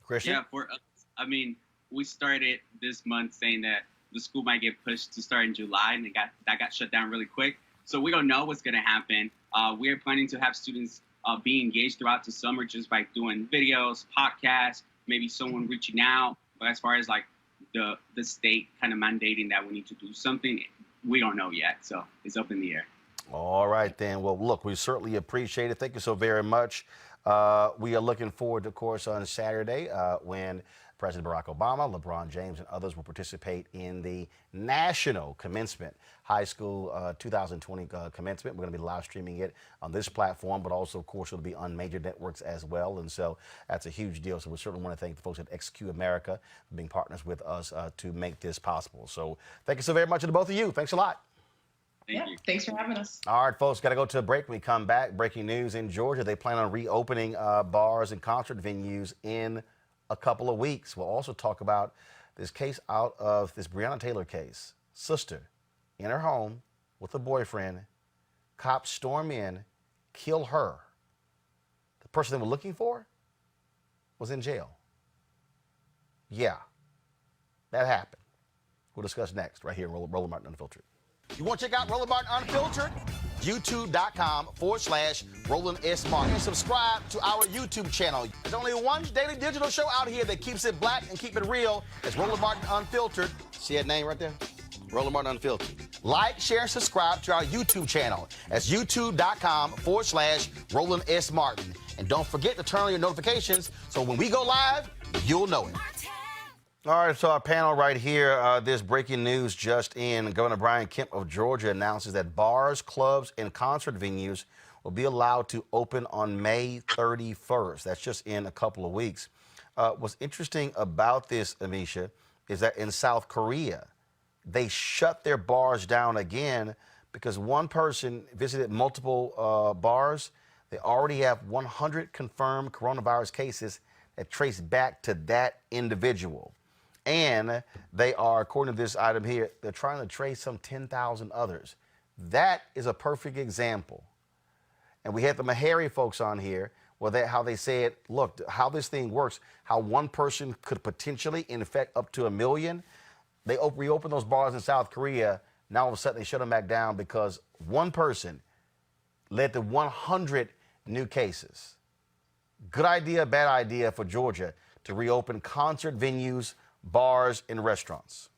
Christian? Yeah, for us, I mean, we started this month saying that the school might get pushed to start in July, and that got shut down really quick. So we don't know what's going to happen. We're planning to have students be engaged throughout the summer just by doing videos, podcasts, maybe someone reaching out. But as far as like the state kind of mandating that we need to do something, we don't know yet. So it's up in the air. All right, then. Well, look, we certainly appreciate it. Thank you so very much. We are looking forward, of course, on Saturday when President Barack Obama, LeBron James, and others will participate in the national commencement, high school 2020 commencement. We're going to be live streaming it on this platform, but also, of course, it'll be on major networks as well. And so that's a huge deal. So we certainly want to thank the folks at XQ America for being partners with us to make this possible. So thank you so very much to both of you. Thanks a lot. Thank you. Thanks for having us. All right, folks, got to go to a break. When we come back, breaking news in Georgia. They plan on reopening bars and concert venues in a couple of weeks. We'll also talk about this case out of this Breonna Taylor case. Sister in her home with a boyfriend. Cops storm in, kill her. The person they were looking for was in jail. Yeah, that happened. We'll discuss next right here in Roland Martin Unfiltered. You want to check out Roland Martin Unfiltered? YouTube.com/Roland S. Martin. And subscribe to our YouTube channel. There's only one daily digital show out here that keeps it black and keep it real. It's Roland Martin Unfiltered. See that name right there? Roland Martin Unfiltered. Like, share, and subscribe to our YouTube channel. That's YouTube.com/Roland S. Martin. And don't forget to turn on your notifications so when we go live, you'll know it. All right, so our panel right here, this breaking news just in. Governor Brian Kemp of Georgia announces that bars, clubs, and concert venues will be allowed to open on May 31st. That's just in a couple of weeks. What's interesting about this, Amisha, is that in South Korea, they shut their bars down again because one person visited multiple bars. They already have 100 confirmed coronavirus cases that trace back to that individual. And they are, according to this item here, they're trying to trace some 10,000 others. That is a perfect example. And we had the Meharry folks on here, how they said, look, how this thing works, how one person could potentially infect up to 1 million. They reopened those bars in South Korea. Now all of a sudden they shut them back down because one person led to 100 new cases. Good idea, bad idea for Georgia to reopen concert venues, bars, and restaurants?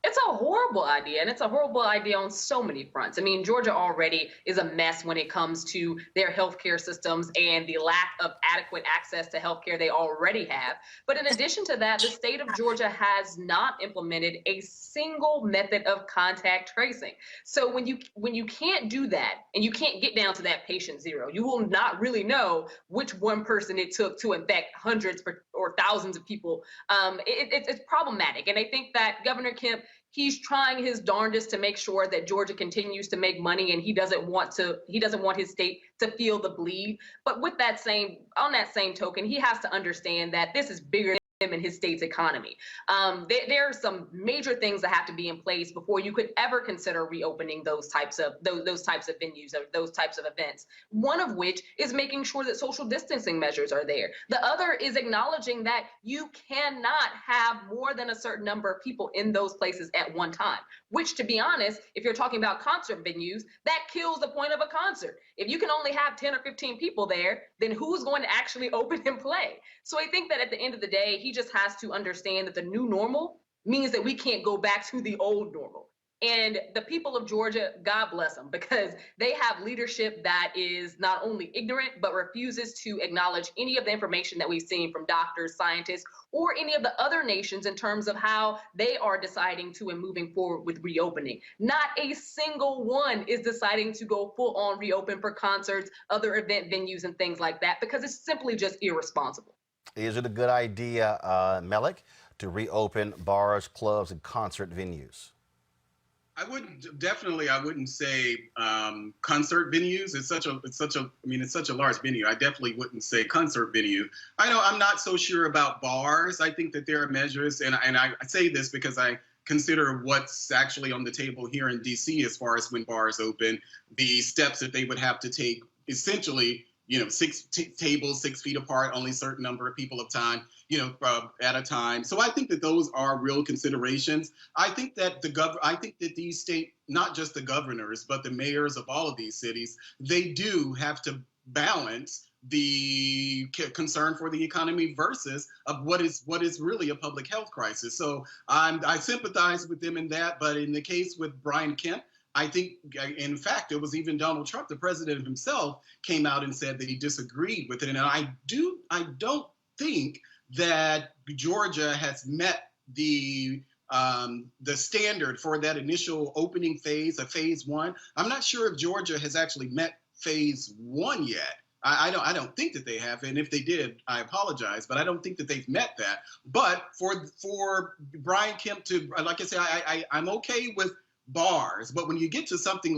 It's a horrible idea, and it's a horrible idea on so many fronts. I mean, Georgia already is a mess when it comes to their healthcare systems and the lack of adequate access to healthcare they already have. But in addition to that, the state of Georgia has not implemented a single method of contact tracing. So when you can't do that, and you can't get down to that patient zero, you will not really know which one person it took to infect hundreds or thousands of people. It's problematic, and I think that Governor Kemp, he's trying his darndest to make sure that Georgia continues to make money, and he doesn't want his state to feel the bleed. But on that same token, he has to understand that this is bigger than him and his state's economy. There are some major things that have to be in place before you could ever consider reopening those types of venues or those types of events. One of which is making sure that social distancing measures are there. The other is acknowledging that you cannot have more than a certain number of people in those places at one time, which, to be honest, if you're talking about concert venues, that kills the point of a concert. If you can only have 10 or 15 people there, then who's going to actually open and play? So I think that at the end of the day, he just has to understand that the new normal means that we can't go back to the old normal. And the people of Georgia, God bless them, because they have leadership that is not only ignorant, but refuses to acknowledge any of the information that we've seen from doctors, scientists, or any of the other nations in terms of how they are deciding to and moving forward with reopening. Not a single one is deciding to go full on reopen for concerts, other event venues, and things like that, because it's simply just irresponsible. Is it a good idea, Melik, to reopen bars, clubs, and concert venues? I wouldn't say concert venues. It's such a large venue. I definitely wouldn't say concert venue. I'm not so sure about bars. I think that there are measures, and I say this because I consider what's actually on the table here in DC as far as when bars open, the steps that they would have to take, essentially, six tables 6 feet apart, only a certain number of people at a time. So I think that those are real considerations. I think that these not just the governors, but the mayors of all of these cities, they do have to balance the concern for the economy versus of what is really a public health crisis. So I sympathize with them in that. But in the case with Brian Kemp, I think, in fact, it was even Donald Trump, the president himself, came out and said that he disagreed with it. And I don't think that Georgia has met the standard for that initial opening phase of phase one. I'm not sure if Georgia has actually met phase one yet. I don't think that they have, and if they did, I apologize, but I don't think that they've met that. But for Brian Kemp to, like I said, I'm okay with bars, but when you get to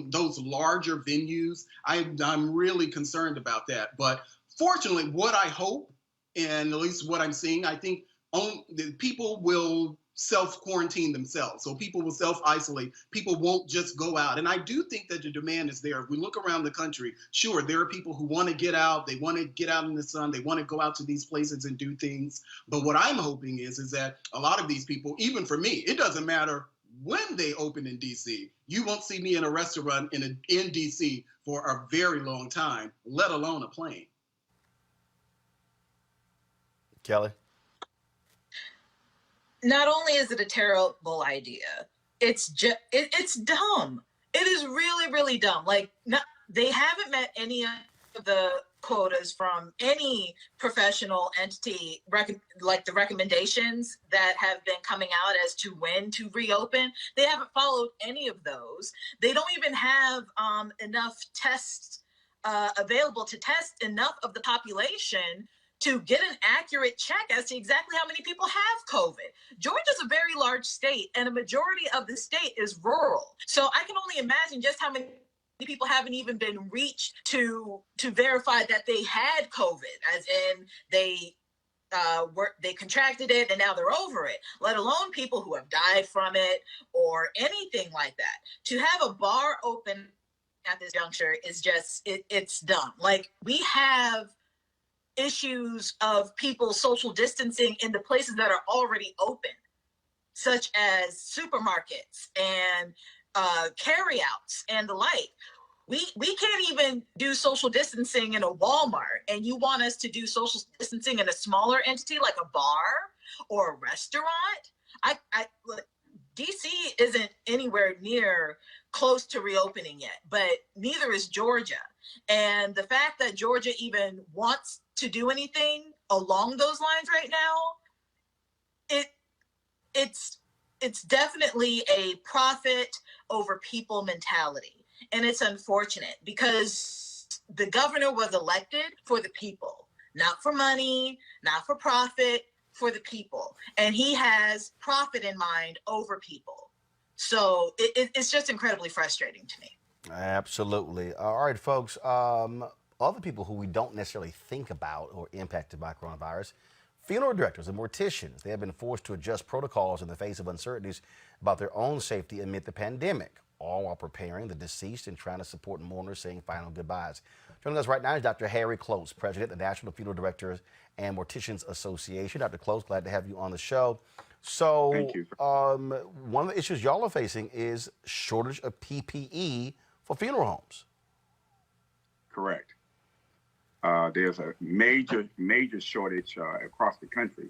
those larger venues, I'm really concerned about that. But fortunately, what I hope, and at least what I'm seeing, I think people will self-quarantine themselves. So people will self-isolate. People won't just go out. And I do think that the demand is there. If we look around the country, sure, there are people who want to get out. They want to get out in the sun. They want to go out to these places and do things. But what I'm hoping is that a lot of these people, even for me, it doesn't matter when they open in DC, you won't see me in a restaurant in DC for a very long time, let alone a plane. Kelly? Not only is it a terrible idea, it's dumb. It is really, really dumb. They haven't met any of the quotas from any professional entity, like the recommendations that have been coming out as to when to reopen. They haven't followed any of those. They don't even have enough tests available to test enough of the population to get an accurate check as to exactly how many people have COVID. Georgia's a very large state, and a majority of the state is rural. So I can only imagine just how many people haven't even been reached to verify that they had COVID, as in they contracted it and now they're over it, let alone people who have died from it or anything like that. To have a bar open at this juncture is just, it's dumb. We have issues of people social distancing in the places that are already open, such as supermarkets and carryouts and the like. We can't even do social distancing in a Walmart, and you want us to do social distancing in a smaller entity like a bar or a restaurant? Look, DC isn't anywhere near close to reopening yet, but neither is Georgia. And the fact that Georgia even wants to do anything along those lines right now, it's definitely a profit over people mentality. And it's unfortunate because the governor was elected for the people, not for money, not for profit, for the people. And he has profit in mind over people. So it's just incredibly frustrating to me. Absolutely. All right, folks. Other people who we don't necessarily think about or impacted by coronavirus, funeral directors and morticians, they have been forced to adjust protocols in the face of uncertainties about their own safety amid the pandemic, all while preparing the deceased and trying to support mourners saying final goodbyes. Joining us right now is Dr. Harry Close, president of the National Funeral Directors and Morticians Association. Dr. Close, glad to have you on the show. So, thank you. One of the issues y'all are facing is shortage of PPE for funeral homes. Correct. There's a major shortage across the country,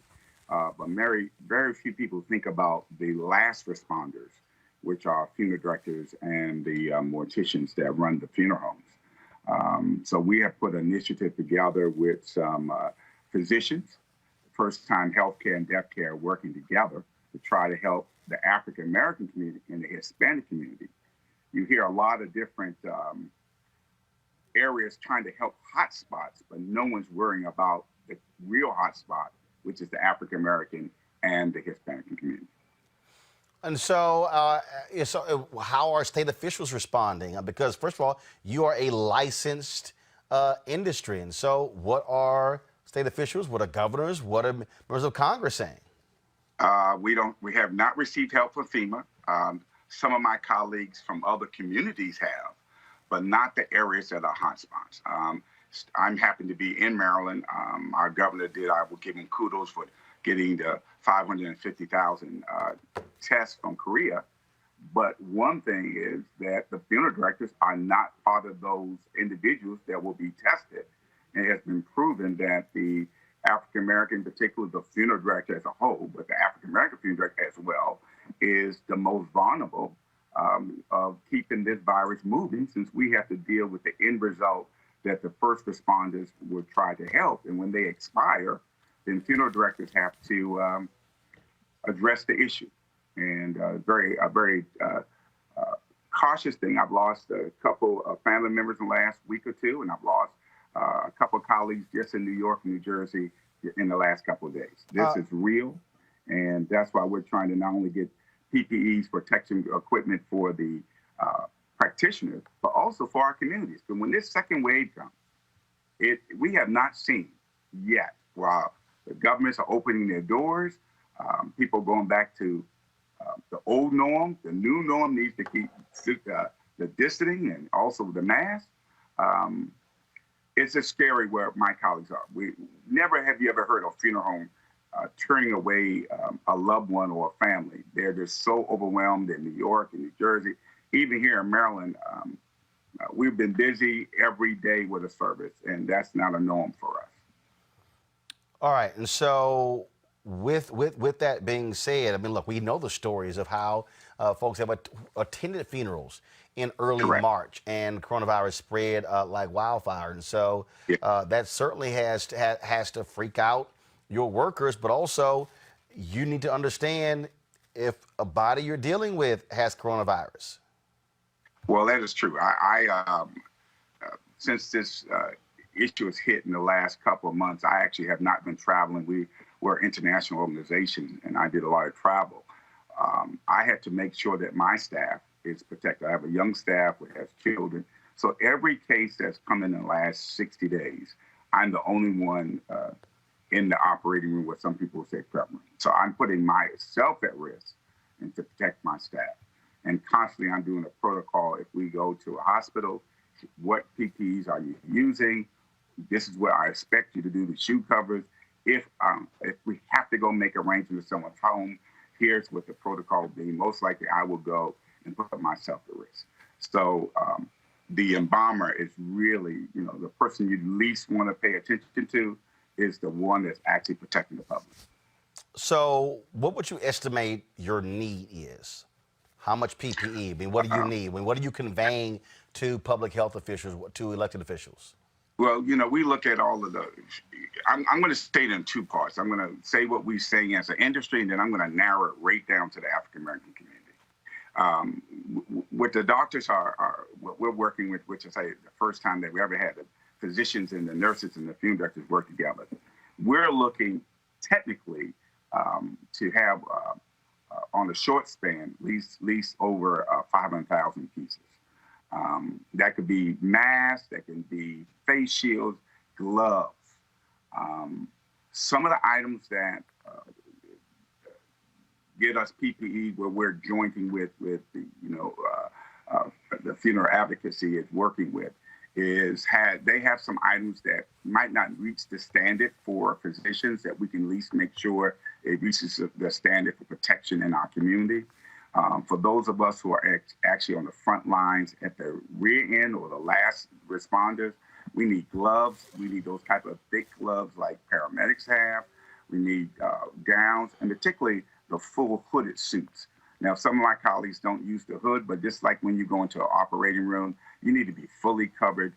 but very few people think about the last responders, which are funeral directors and the morticians that run the funeral homes. So we have put an initiative together with some physicians, first-time healthcare and death care working together to try to help the African American community and the Hispanic community. You hear a lot of different areas trying to help hotspots, but no one's worrying about the real hotspot, which is the African American and the Hispanic community. And so, how are state officials responding? Because, first of all, you are a licensed industry. And so, what are state officials, what are governors, what are members of Congress saying? We have not received help from FEMA. Some of my colleagues from other communities have, but not the areas that are hotspots. I'm happy to be in Maryland. Our governor did. I will give him kudos for getting the 550,000 tests from Korea. But one thing is that the funeral directors are not part of those individuals that will be tested. And it has been proven that the African American, particularly the funeral director as a whole, but the African American funeral director as well, is the most vulnerable of keeping this virus moving, since we have to deal with the end result that the first responders will try to help. And when they expire, then funeral directors have to address the issue. And a very cautious thing. I've lost a couple of family members in the last week or two, and I've lost a couple of colleagues just in New York and New Jersey in the last couple of days. This is real, and that's why we're trying to not only get PPEs, protection equipment for the practitioners, but also for our communities. But when this second wave comes, we have not seen yet, while the governments are opening their doors, people going back to the old norm. The new norm needs to keep the distancing and also the mask. It's just scary where my colleagues are. Never have you ever heard of a funeral home turning away a loved one or a family. They're just so overwhelmed in New York and New Jersey. Even here in Maryland, we've been busy every day with a service, and that's not a norm for us. All right, and so with that being said, I mean, look, we know the stories of how folks have attended funerals in early March, and coronavirus spread like wildfire, and so that certainly has to freak out your workers, but also you need to understand if a body you're dealing with has coronavirus. Well, that is true. Since this issue has hit in the last couple of months, I actually have not been traveling. We're an international organization, and I did a lot of travel. I had to make sure that my staff is protected. I have a young staff that has children. So every case that's come in the last 60 days, I'm the only one in the operating room, what some people say prep room. So I'm putting myself at risk and to protect my staff. And constantly I'm doing a protocol. If we go to a hospital, what PPEs are you using? This is what I expect you to do, the shoe covers. If we have to go make arrangements at someone's home, here's what the protocol will be. Most likely I will go and put myself at risk. So the embalmer is really, the person you least want to pay attention to is the one that's actually protecting the public. So what would you estimate your need is? How much PPE? I mean, what do you need? I mean, what are you conveying to public health officials, to elected officials? Well, we look at all of the, I'm going to state in two parts. I'm going to say what we're saying as an industry, and then I'm going to narrow it right down to the African-American community. What the doctors what we're working with, which is the first time that we ever had the physicians and the nurses and the funeral directors work together. We're looking technically to have, on the short span, least over 500,000 pieces. That could be masks, that can be face shields, gloves. Some of the items that get us PPE, where we're jointing with the the funeral advocacy is working with, they have some items that might not reach the standard for physicians, that we can at least make sure it reaches the standard for protection in our community. For those of us who are actually on the front lines at the rear end or the last responders, we need gloves. We need those type of thick gloves like paramedics have. We need gowns, and particularly the full hooded suits. Now, some of my colleagues don't use the hood, but just like when you go into an operating room, you need to be fully covered,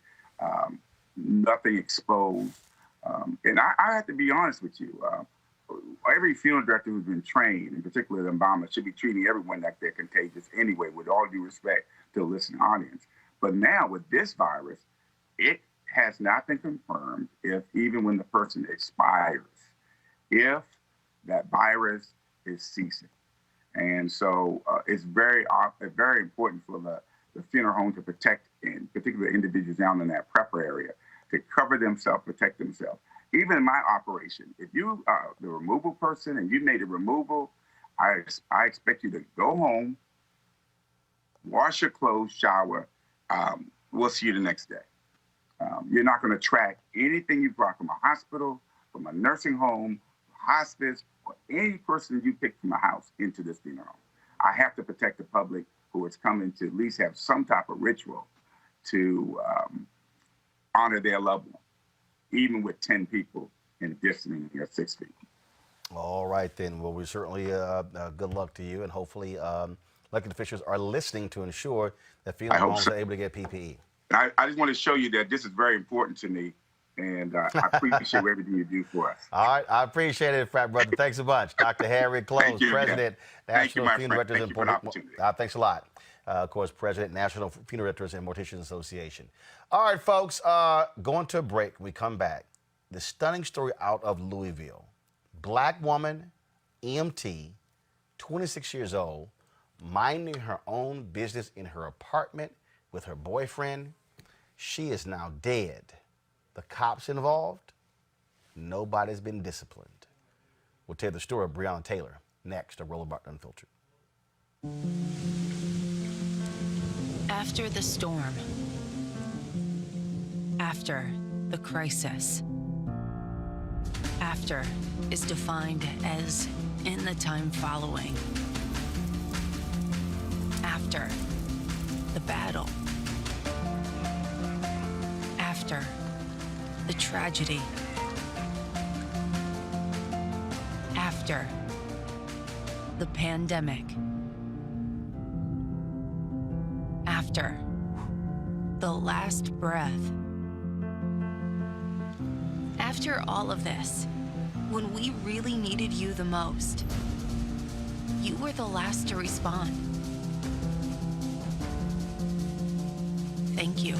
nothing exposed. And I have to be honest with you. Every funeral director who's been trained, in particular the embalmer, should be treating everyone like they're contagious anyway, with all due respect to the listening audience. But now with this virus, it has not been confirmed if even when the person expires, if that virus is ceasing. And so it's very important for the funeral home to protect, in particular, individuals down in that prepper area, to cover themselves, protect themselves. Even in my operation, if you are the removal person and you made a removal, I expect you to go home, wash your clothes, shower. We'll see you the next day. You're not going to track anything you brought from a hospital, from a nursing home, hospice, or any person you pick from a house into this funeral home. I have to protect the public who is coming to at least have some type of ritual to honor their loved one, even with 10 people in distancing at 6 feet. All right, then. Well, we certainly good luck to you, and hopefully elected officials are listening to ensure that funeral homes are able to get PPE. I just want to show you that this is very important to me, and I appreciate everything you do for us. All right, I appreciate it, frat brother. Thanks so much. Dr. Harry Close, President, National Funeral Directors and Morticians. Thanks a lot. Of course, President, National Funeral Directors and Morticians Association. All right, folks, going to a break. When we come back, the stunning story out of Louisville. Black woman, EMT, 26 years old, minding her own business in her apartment with her boyfriend. She is now dead. The cops involved, nobody's been disciplined. We'll tell the story of Breonna Taylor next to Roland Unfiltered. After the storm, after the crisis, after is defined as in the time following, after the battle, after the tragedy, after the pandemic, after the last breath. After all of this, when we really needed you the most, you were the last to respond. Thank you.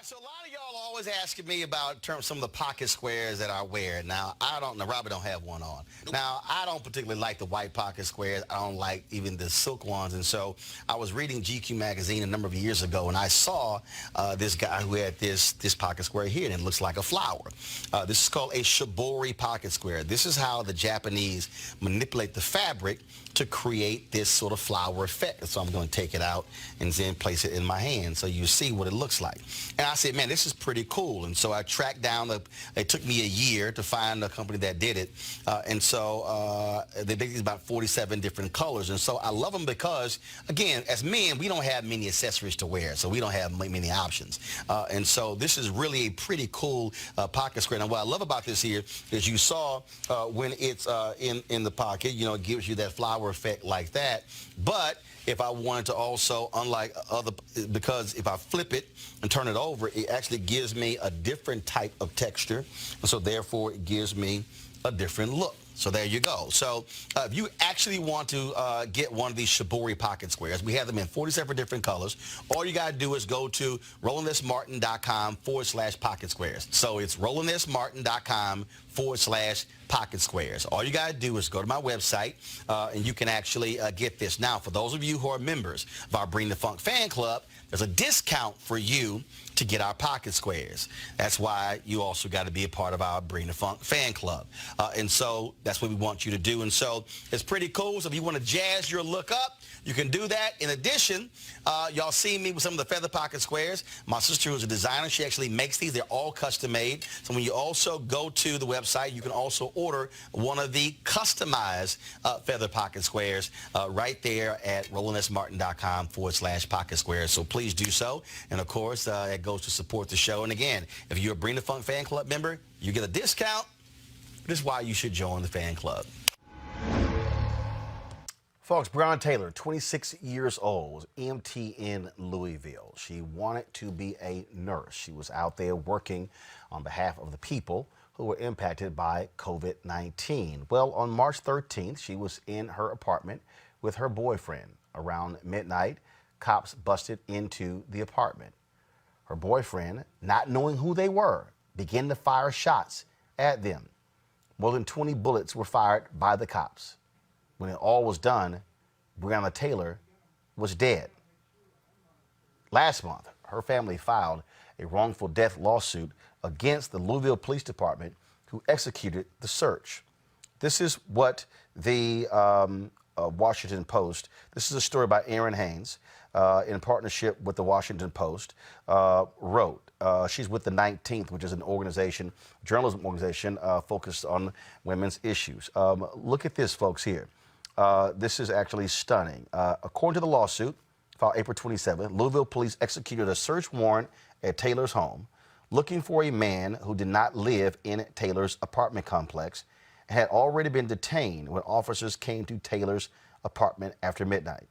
So a lot of y'all always asking me about some of the pocket squares that I wear. Now, Robert don't have one on. Now, I don't particularly like the white pocket squares. I don't like even the silk ones. And so I was reading GQ magazine a number of years ago, and I saw this guy who had this pocket square here, and it looks like a flower. This is called a shibori pocket square. This is how the Japanese manipulate the fabric to create this sort of flower effect. So I'm going to take it out and then place it in my hand so you see what it looks like. And I said, man, this is pretty cool. And so I tracked down, it took me a year to find a company that did it. And so they make these about 47 different colors. And so I love them because, again, as men, we don't have many accessories to wear. So we don't have many options. And so this is really a pretty cool pocket square. Now, what I love about this here is you saw when it's in the pocket, you know, it gives you that flower effect like that. But if I wanted to also, unlike other, because if I flip it and turn it over, it actually gives me a different type of texture. And so therefore it gives me a different look. So there you go. So if you actually want to get one of these shibori pocket squares, we have them in 47 different colors. All you got to do is go to RolandSMartin.com/pocket squares. So it's RolandSMartin.com/pocket squares. All you got to do is go to my website, and you can actually get this. Now, for those of you who are members of our Bring the Funk fan club, there's a discount for you to get our pocket squares. That's why you also got to be a part of our Bring the Funk fan club. And so that's what we want you to do. And so it's pretty cool. So if you want to jazz your look up, you can do that. In addition, y'all see me with some of the feather pocket squares. My sister, who's a designer, she actually makes these. They're all custom made. So when you also go to the website, you can also order one of the customized feather pocket squares right there at RolandSMartin.com/pocket squares. So please do so. And of course, it goes to support the show. And again, if you're a Bring the Funk fan club member, you get a discount. This is why you should join the fan club. Folks, Breonna Taylor, 26 years old, EMT in Louisville. She wanted to be a nurse. She was out there working on behalf of the people who were impacted by COVID-19. Well, on March 13th, she was in her apartment with her boyfriend. Around midnight, cops busted into the apartment. Her boyfriend, not knowing who they were, began to fire shots at them. More than 20 bullets were fired by the cops. When it all was done, Breonna Taylor was dead. Last month, her family filed a wrongful death lawsuit against the Louisville Police Department who executed the search. This is what the Washington Post, this is a story by Erin Haynes in partnership with the Washington Post, wrote. She's with the 19th, which is an organization, journalism organization focused on women's issues. Look at this, folks, here. This is actually stunning. According to the lawsuit, filed April 27th, Louisville police executed a search warrant at Taylor's home, looking for a man who did not live in Taylor's apartment complex and had already been detained when officers came to Taylor's apartment after midnight.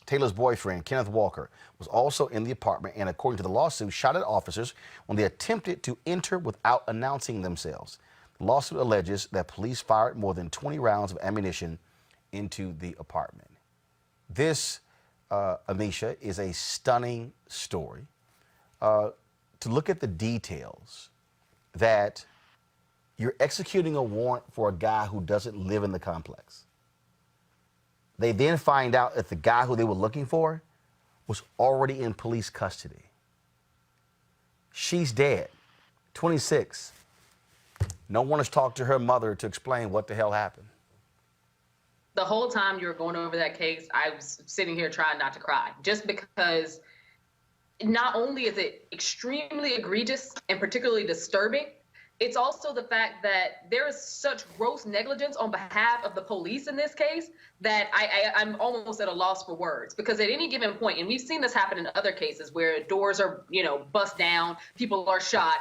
Taylor's boyfriend, Kenneth Walker, was also in the apartment and, according to the lawsuit, shot at officers when they attempted to enter without announcing themselves. The lawsuit alleges that police fired more than 20 rounds of ammunition into the apartment. This, Amisha, is a stunning story. To look at the details that you're executing a warrant for a guy who doesn't live in the complex. They then find out that the guy who they were looking for was already in police custody. She's dead, 26. No one has talked to her mother to explain what the hell happened. The whole time you were going over that case, I was sitting here trying not to cry, just because not only is it extremely egregious and particularly disturbing, it's also the fact that there is such gross negligence on behalf of the police in this case that I'm almost at a loss for words. Because at any given point, and we've seen this happen in other cases where doors are, bust down, people are shot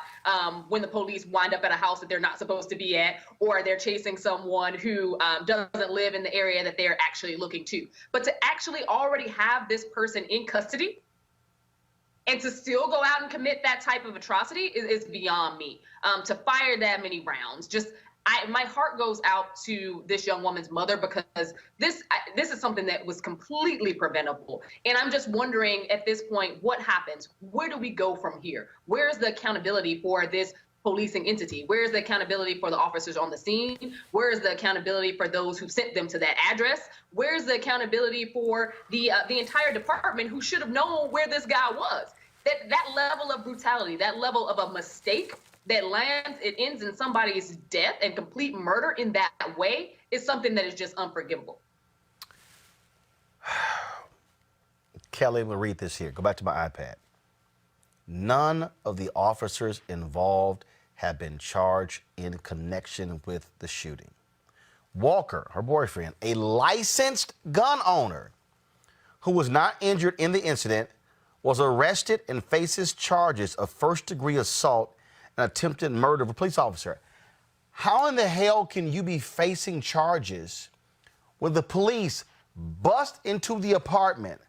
when the police wind up at a house that they're not supposed to be at, or they're chasing someone who doesn't live in the area that they're actually looking to. But to actually already have this person in custody and to still go out and commit that type of atrocity is beyond me. To fire that many rounds, my heart goes out to this young woman's mother, because this is something that was completely preventable. And I'm just wondering at this point, what happens? Where do we go from here? Where's the accountability for this policing entity? Where's the accountability for the officers on the scene? Where's the accountability for those who sent them to that address? Where's the accountability for the entire department who should have known where this guy was? That level of brutality, that level of a mistake that it ends in somebody's death and complete murder in that way is something that is just unforgivable. Kelly, we'll read this here. Go back to my iPad. None of the officers involved have been charged in connection with the shooting. Walker, her boyfriend, a licensed gun owner who was not injured in the incident, was arrested and faces charges of first-degree assault and attempted murder of a police officer. How in the hell can you be facing charges when the police bust into the apartment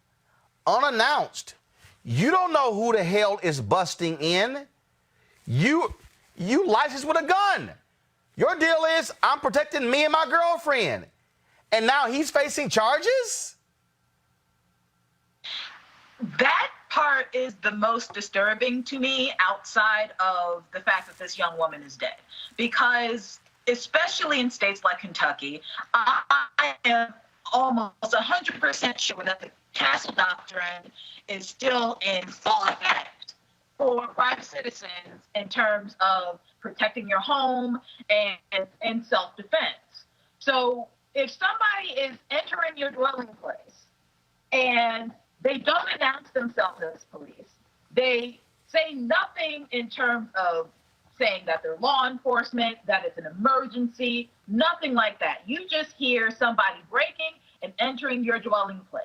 unannounced? You don't know who the hell is busting in. You licensed with a gun. Your deal is, I'm protecting me and my girlfriend. And now he's facing charges? That part is the most disturbing to me, outside of the fact that this young woman is dead. Because especially in states like Kentucky, I am almost 100% sure that the castle doctrine is still in full effect for private citizens in terms of protecting your home and self-defense. So if somebody is entering your dwelling place and they don't announce themselves as police, they say nothing in terms of saying that they're law enforcement, that it's an emergency, nothing like that. You just hear somebody breaking and entering your dwelling place.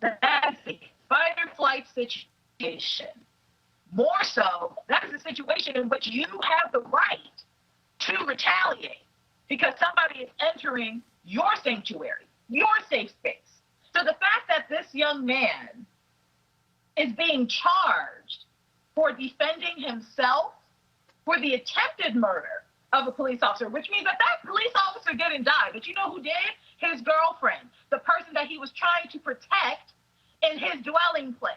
That's fight or flight situation. More so, that is a situation in which you have the right to retaliate because somebody is entering your sanctuary, your safe space. So the fact that this young man is being charged for defending himself for the attempted murder of a police officer, which means that that police officer didn't die. But you know who did? His girlfriend, the person that he was trying to protect in his dwelling place.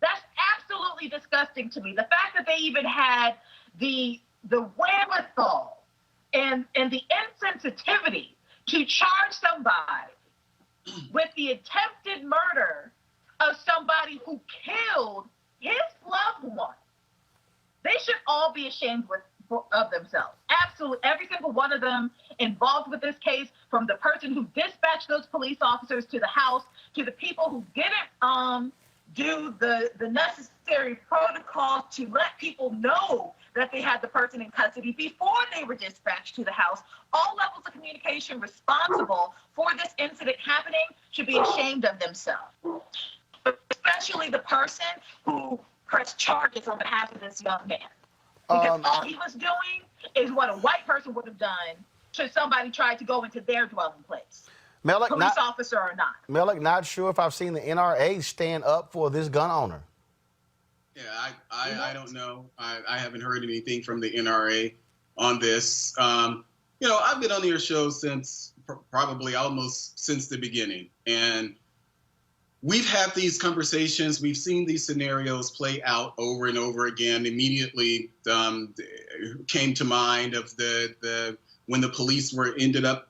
That's absolutely disgusting to me. The fact that they even had the wherewithal and the insensitivity to charge somebody with the attempted murder of somebody who killed his loved one. They should all be ashamed of themselves. Absolutely. Every single one of them involved with this case, from the person who dispatched those police officers to the house, to the people who didn't do the necessary protocols to let people know that they had the person in custody before they were dispatched to the house. All levels of communication responsible for this incident happening should be ashamed of themselves, especially the person who pressed charges on behalf of this young man. Because all he was doing is what a white person would have done should somebody try to go into their dwelling place. Malik, police officer or not. Malik, not sure if I've seen the NRA stand up for this gun owner. Yeah, I don't know. I haven't heard anything from the NRA on this. I've been on your show since probably almost since the beginning. And we've had these conversations. We've seen these scenarios play out over and over again. Immediately came to mind of the when the police ended up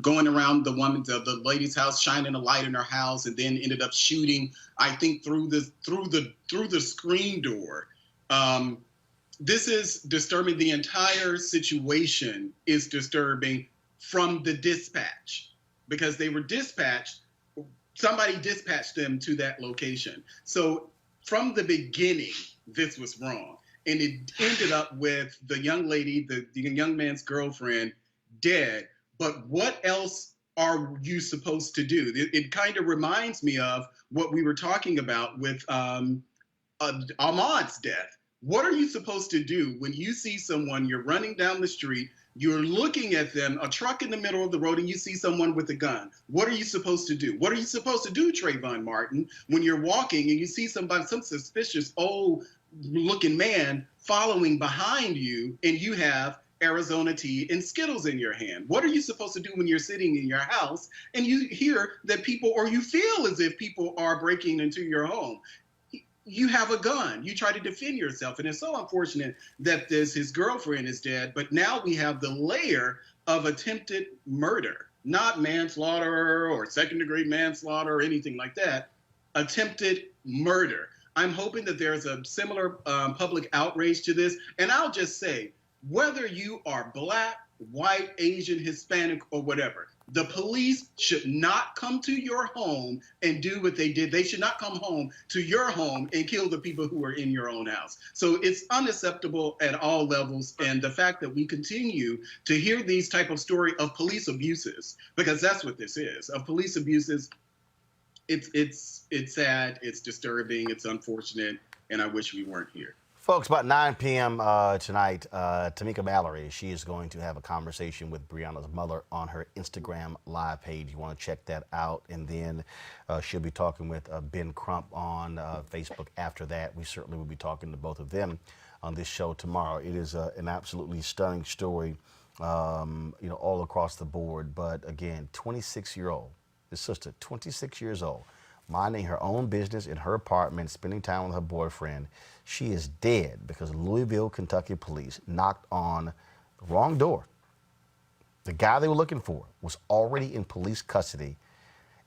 going around the lady's house, shining a light in her house, and then ended up shooting, I think, through the screen door. This is disturbing. The entire situation is disturbing from the dispatch, because they were dispatched. Somebody dispatched them to that location. So from the beginning, this was wrong. And it ended up with the young lady, the young man's girlfriend, dead. But what else are you supposed to do? It kind of reminds me of what we were talking about with Ahmaud's death. What are you supposed to do when you see someone, you're running down the street, you're looking at them, a truck in the middle of the road, and you see someone with a gun? What are you supposed to do? What are you supposed to do, Trayvon Martin, when you're walking and you see some suspicious old-looking man following behind you, and you have Arizona tea and Skittles in your hand? What are you supposed to do when you're sitting in your house and you hear that people, or you feel as if people are breaking into your home? You have a gun. You try to defend yourself. And it's so unfortunate that his girlfriend is dead, but now we have the layer of attempted murder, not manslaughter or second-degree manslaughter or anything like that. Attempted murder. I'm hoping that there's a similar public outrage to this. And I'll just say, whether you are Black, white, Asian, Hispanic, or whatever, the police should not come to your home and do what they did. They should not come home to your home and kill the people who are in your own house. So it's unacceptable at all levels. And the fact that we continue to hear these type of story of police abuses, because that's what this is, of police abuses, it's sad, it's disturbing, it's unfortunate, and I wish we weren't here. Folks, about 9 p.m. Tonight, Tamika Mallory, she is going to have a conversation with Breonna's mother on her Instagram live page. You want to check that out. And then she'll be talking with Ben Crump on Facebook after that. We certainly will be talking to both of them on this show tomorrow. It is an absolutely stunning story, all across the board. But again, 26-year-old, his sister, 26 years old, minding her own business in her apartment, spending time with her boyfriend. She is dead because Louisville, Kentucky police knocked on the wrong door. The guy they were looking for was already in police custody.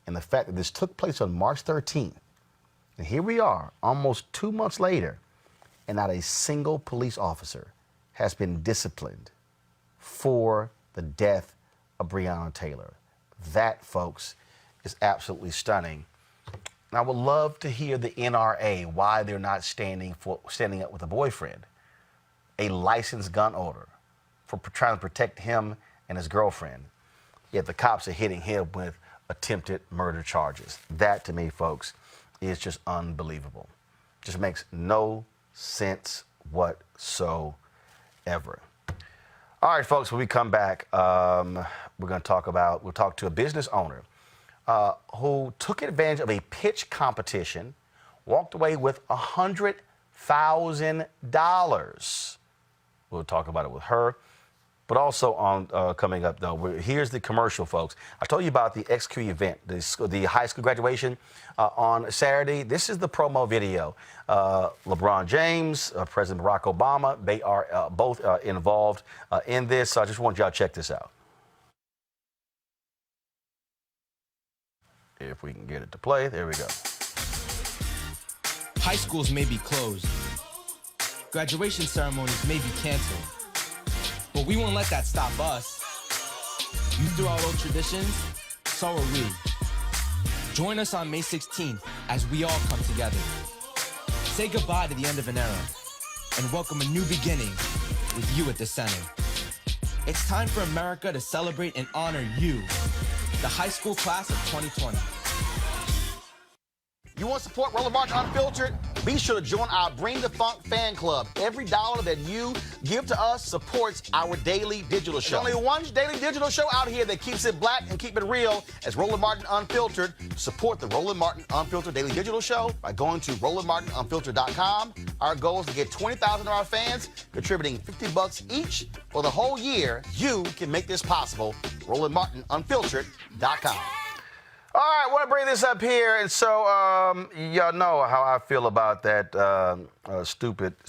And the fact that this took place on March 13th, and here we are almost 2 months later, and not a single police officer has been disciplined for the death of Breonna Taylor. That, folks, is absolutely stunning. And I would love to hear the NRA, why they're not standing up with a boyfriend, a licensed gun owner, for trying to protect him and his girlfriend. Yet the cops are hitting him with attempted murder charges. That, to me, folks, is just unbelievable. Just makes no sense whatsoever. All right, folks, when we come back, we'll talk to a business owner who took advantage of a pitch competition, walked away with $100,000. We'll talk about it with her. But also on coming up, though, here's the commercial, folks. I told you about the XQ event, the high school graduation on Saturday. This is the promo video. LeBron James, President Barack Obama, they are both involved in this. So I just want y'all to check this out. If we can get it to play, there we go. High schools may be closed. Graduation ceremonies may be canceled. But we won't let that stop us. You threw out old traditions, so are we. Join us on May 16th as we all come together. Say goodbye to the end of an era and welcome a new beginning with you at the center. It's time for America to celebrate and honor you, the high school class of 2020. You want to support Roland Martin Unfiltered? Be sure to join our Bring the Funk fan club. Every dollar that you give to us supports our daily digital show. There's only one daily digital show out here that keeps it black and keep it real as Roland Martin Unfiltered. Support the Roland Martin Unfiltered daily digital show by going to RolandMartinUnfiltered.com. Our goal is to get 20,000 of our fans contributing $50 each for the whole year. You can make this possible. RolandMartinUnfiltered.com. All right, I want to bring this up here. And so y'all know how I feel about that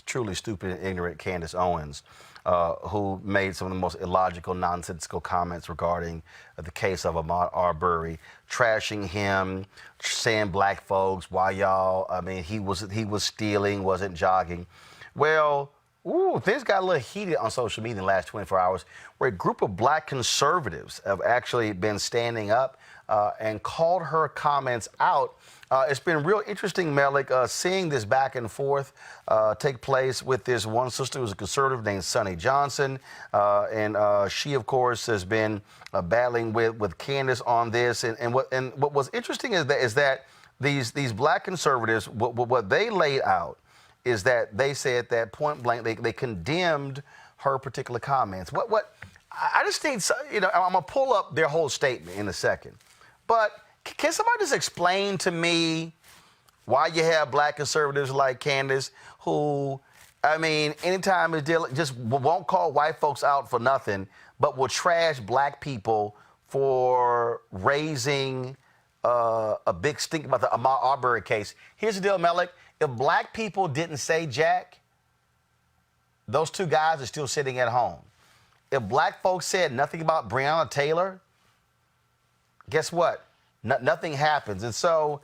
truly stupid and ignorant Candace Owens, who made some of the most illogical, nonsensical comments regarding the case of Ahmaud Arbery, trashing him, saying black folks, why y'all, he was stealing, wasn't jogging. Well, things got a little heated on social media in the last 24 hours, where a group of black conservatives have actually been standing up and called her comments out. It's been real interesting, Malik, seeing this back and forth take place with this one sister who's a conservative named Sonny Johnson. And she, of course, has been battling with Candace on this. And what was interesting is that these black conservatives, what they laid out is that they said that point blank, they condemned her particular comments. I just need, I'm going to pull up their whole statement in a second. But can somebody just explain to me why you have black conservatives like Candace who, anytime it's just won't call white folks out for nothing, but will trash black people for raising a big stink about the Ahmaud Arbery case. Here's the deal, Malik. If black people didn't say jack, those two guys are still sitting at home. If black folks said nothing about Breonna Taylor, guess what? Nothing happens. And so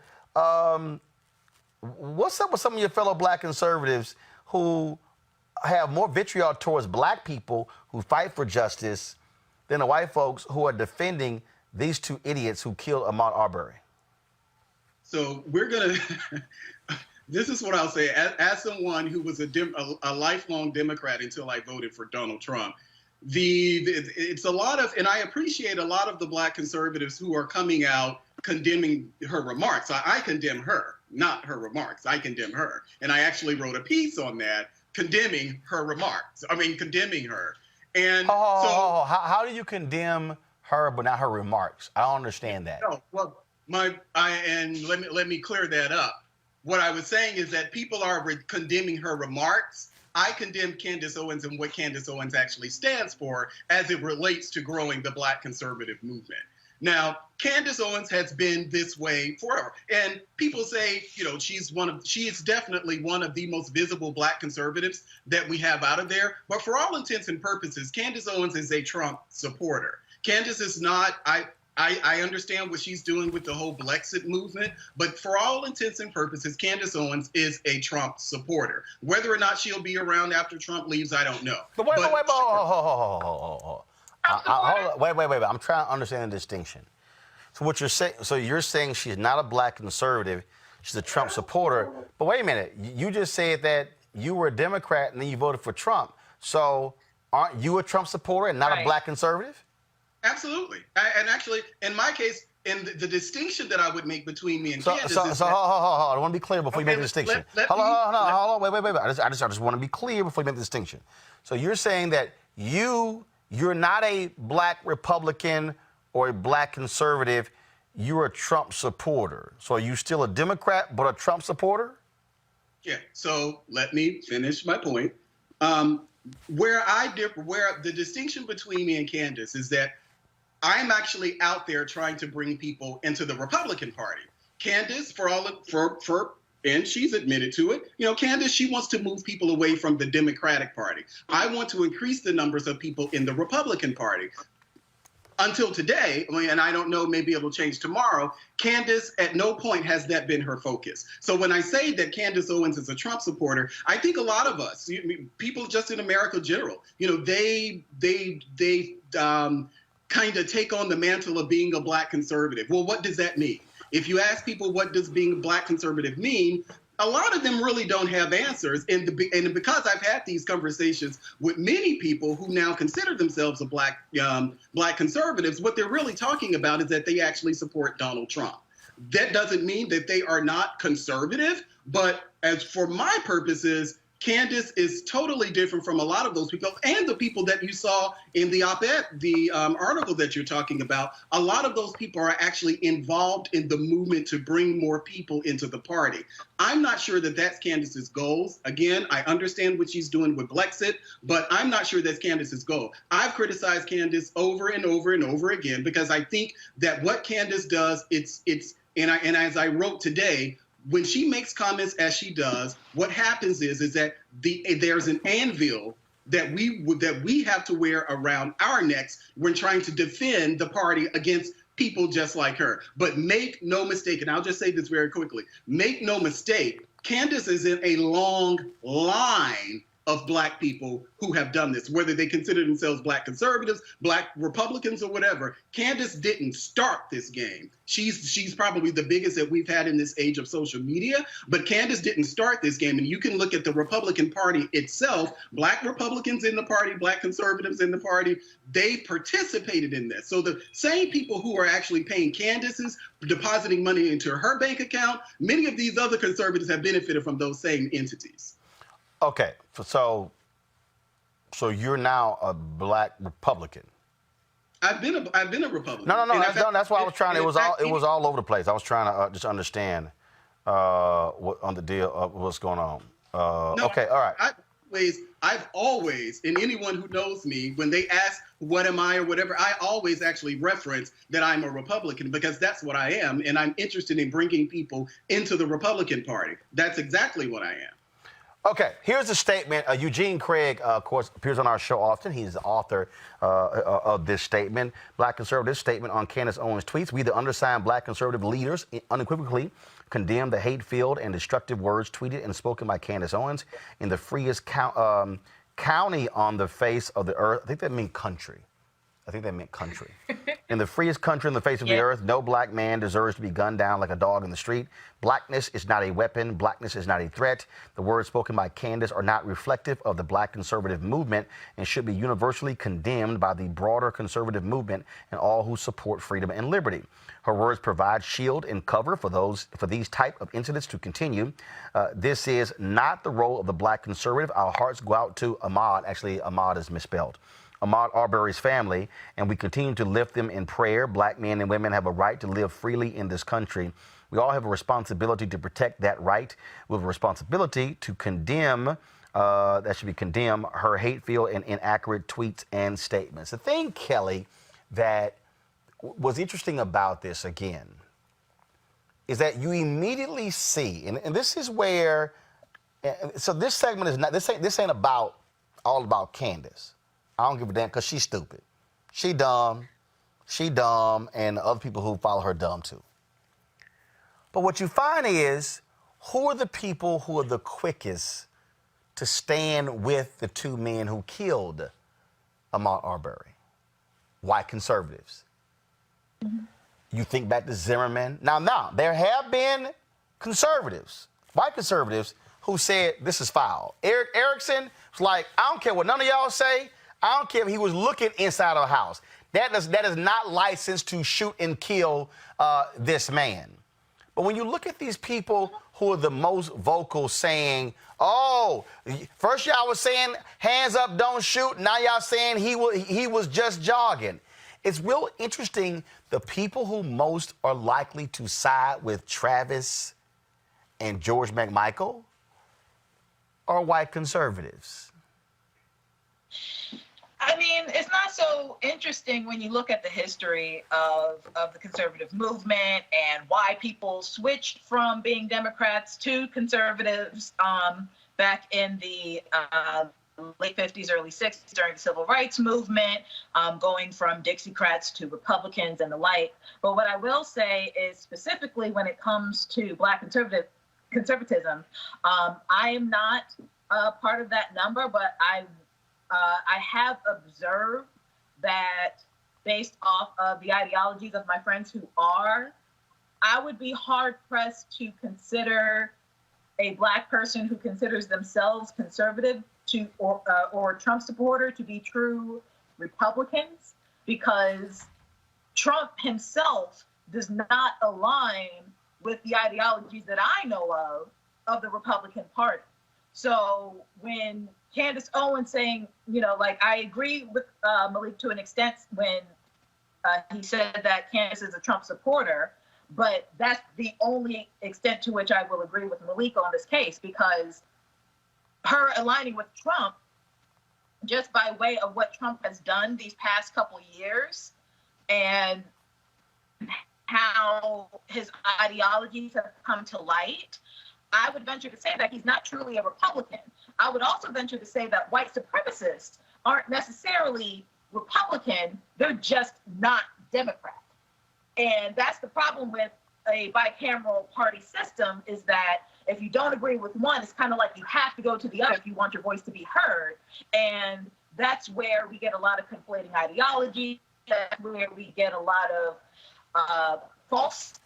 what's up with some of your fellow black conservatives who have more vitriol towards black people who fight for justice than the white folks who are defending these two idiots who killed Ahmaud Arbery? So we're going to, this is what I'll say. As someone who was a lifelong Democrat until I voted for Donald Trump, it's a lot of, and I appreciate a lot of the black conservatives who are coming out condemning her remarks. I condemn her, not her remarks. I condemn her. And I actually wrote a piece on that, condemning her remarks. Condemning her. And how do you condemn her but not her remarks? I don't understand that. No, well, let me clear that up. What I was saying is that people are condemning her remarks. I condemn Candace Owens and what Candace Owens actually stands for as it relates to growing the black conservative movement. Now, Candace Owens has been this way forever. And people say, she is definitely one of the most visible black conservatives that we have out of there. But for all intents and purposes, Candace Owens is a Trump supporter. Candace is not, I understand what she's doing with the whole Brexit movement, but for all intents and purposes, Candace Owens is a Trump supporter. Whether or not she'll be around after Trump leaves, I don't know. But wait, I'm trying to understand the distinction. So what you're saying, you're saying she's not a black conservative, she's a Trump supporter. But wait a minute, you just said that you were a Democrat and then you voted for Trump. So aren't you a Trump supporter and not a black conservative? Absolutely. And actually, in my case, And the distinction that I would make between me and So, Candace hold is on. I want to be clear before you make the distinction. Hold on. Wait. I just want to be clear before you make the distinction. So you're saying that you're not a black Republican or a black conservative. You're a Trump supporter. So are you still a Democrat but a Trump supporter? Yeah. So let me finish my point. Where the distinction between me and Candace is that I'm actually out there trying to bring people into the Republican Party. Candace, and she's admitted to it, Candace, she wants to move people away from the Democratic Party. I want to increase the numbers of people in the Republican Party. Until today, and I don't know, maybe it'll change tomorrow, Candace at no point has that been her focus. So when I say that Candace Owens is a Trump supporter, I think a lot of us, people just in America in general, they kind of take on the mantle of being a black conservative. Well, what does that mean? If you ask people what does being a black conservative mean, a lot of them really don't have answers. And because I've had these conversations with many people who now consider themselves a black conservatives, what they're really talking about is that they actually support Donald Trump. That doesn't mean that they are not conservative, but as for my purposes, Candace is totally different from a lot of those people, and the people that you saw in the op-ed, the article that you're talking about. A lot of those people are actually involved in the movement to bring more people into the party. I'm not sure that that's Candace's goals. Again, I understand what she's doing with Brexit, but I'm not sure that's Candace's goal. I've criticized Candace over and over and over again because I think that what Candace does, and as I wrote today, when she makes comments as she does, what happens is that there's an anvil that we have to wear around our necks when trying to defend the party against people just like her. But make no mistake, and I'll just say this very quickly, make no mistake, Candace is in a long line of black people who have done this, whether they consider themselves black conservatives, black Republicans, or whatever. Candace didn't start this game. She's probably the biggest that we've had in this age of social media, but Candace didn't start this game. And you can look at the Republican Party itself, black Republicans in the party, black conservatives in the party, they participated in this. So the same people who are actually paying Candace's, depositing money into her bank account, many of these other conservatives have benefited from those same entities. Okay, so you're now a black Republican. I've been a Republican. No. That's why I was trying. It was all over the place. I was trying to just understand what on the deal of what's going on. Okay, all right. I've always, and anyone who knows me, when they ask what am I or whatever, I always actually reference that I'm a Republican because that's what I am, and I'm interested in bringing people into the Republican Party. That's exactly what I am. Okay, here's a statement. Eugene Craig, of course, appears on our show often. He's the author of this statement. Black conservative statement on Candace Owens tweets. We, the undersigned black conservative leaders, unequivocally condemn the hate-filled and destructive words tweeted and spoken by Candace Owens in the freest county on the face of the earth. I think that meant country. In the freest country on the face of the earth, no black man deserves to be gunned down like a dog in the street. Blackness is not a weapon. Blackness is not a threat. The words spoken by Candace are not reflective of the black conservative movement and should be universally condemned by the broader conservative movement and all who support freedom and liberty. Her words provide shield and cover for these type of incidents to continue. This is not the role of the black conservative. Our hearts go out to Ahmaud. Actually, Ahmaud is misspelled. Ahmaud Arbery's family, and we continue to lift them in prayer. Black men and women have a right to live freely in this country. We all have a responsibility to protect that right. We have a responsibility to condemn, her hate-filled and inaccurate tweets and statements. The thing, Kelly, that was interesting about this, again, is that you immediately see, and this is where, so this segment is not, this ain't all about Candace. I don't give a damn because she's stupid. She dumb, and other people who follow her dumb too. But what you find is, who are the people who are the quickest to stand with the two men who killed Ahmaud Arbery? White conservatives. Mm-hmm. You think back to Zimmerman. Now, there have been conservatives, white conservatives, who said this is foul. Eric Erickson was like, I don't care what none of y'all say. I don't care if he was looking inside of a house. That is not licensed to shoot and kill this man. But when you look at these people who are the most vocal saying, oh, first y'all was saying hands up, don't shoot. Now y'all saying he was just jogging. It's real interesting. The people who most are likely to side with Travis and George McMichael are white conservatives. I mean, it's not so interesting when you look at the history of the conservative movement and why people switched from being Democrats to conservatives back in the late 50s, early 60s during the civil rights movement, going from Dixiecrats to Republicans and the like. But what I will say is specifically when it comes to Black conservatism, I am not part of that number, but I have observed that based off of the ideologies of my friends who are, I would be hard-pressed to consider a Black person who considers themselves conservative or Trump supporter to be true Republicans, because Trump himself does not align with the ideologies that I know of the Republican Party. So when Candace Owens saying, I agree with Malik to an extent when he said that Candace is a Trump supporter, but that's the only extent to which I will agree with Malik on this case, because her aligning with Trump, just by way of what Trump has done these past couple years and how his ideologies have come to light, I would venture to say that he's not truly a Republican. I would also venture to say that white supremacists aren't necessarily Republican, they're just not Democrat. And that's the problem with a bicameral party system, is that if you don't agree with one, it's kind of like you have to go to the other if you want your voice to be heard. And that's where we get a lot of conflating ideology. That's where we get a lot of false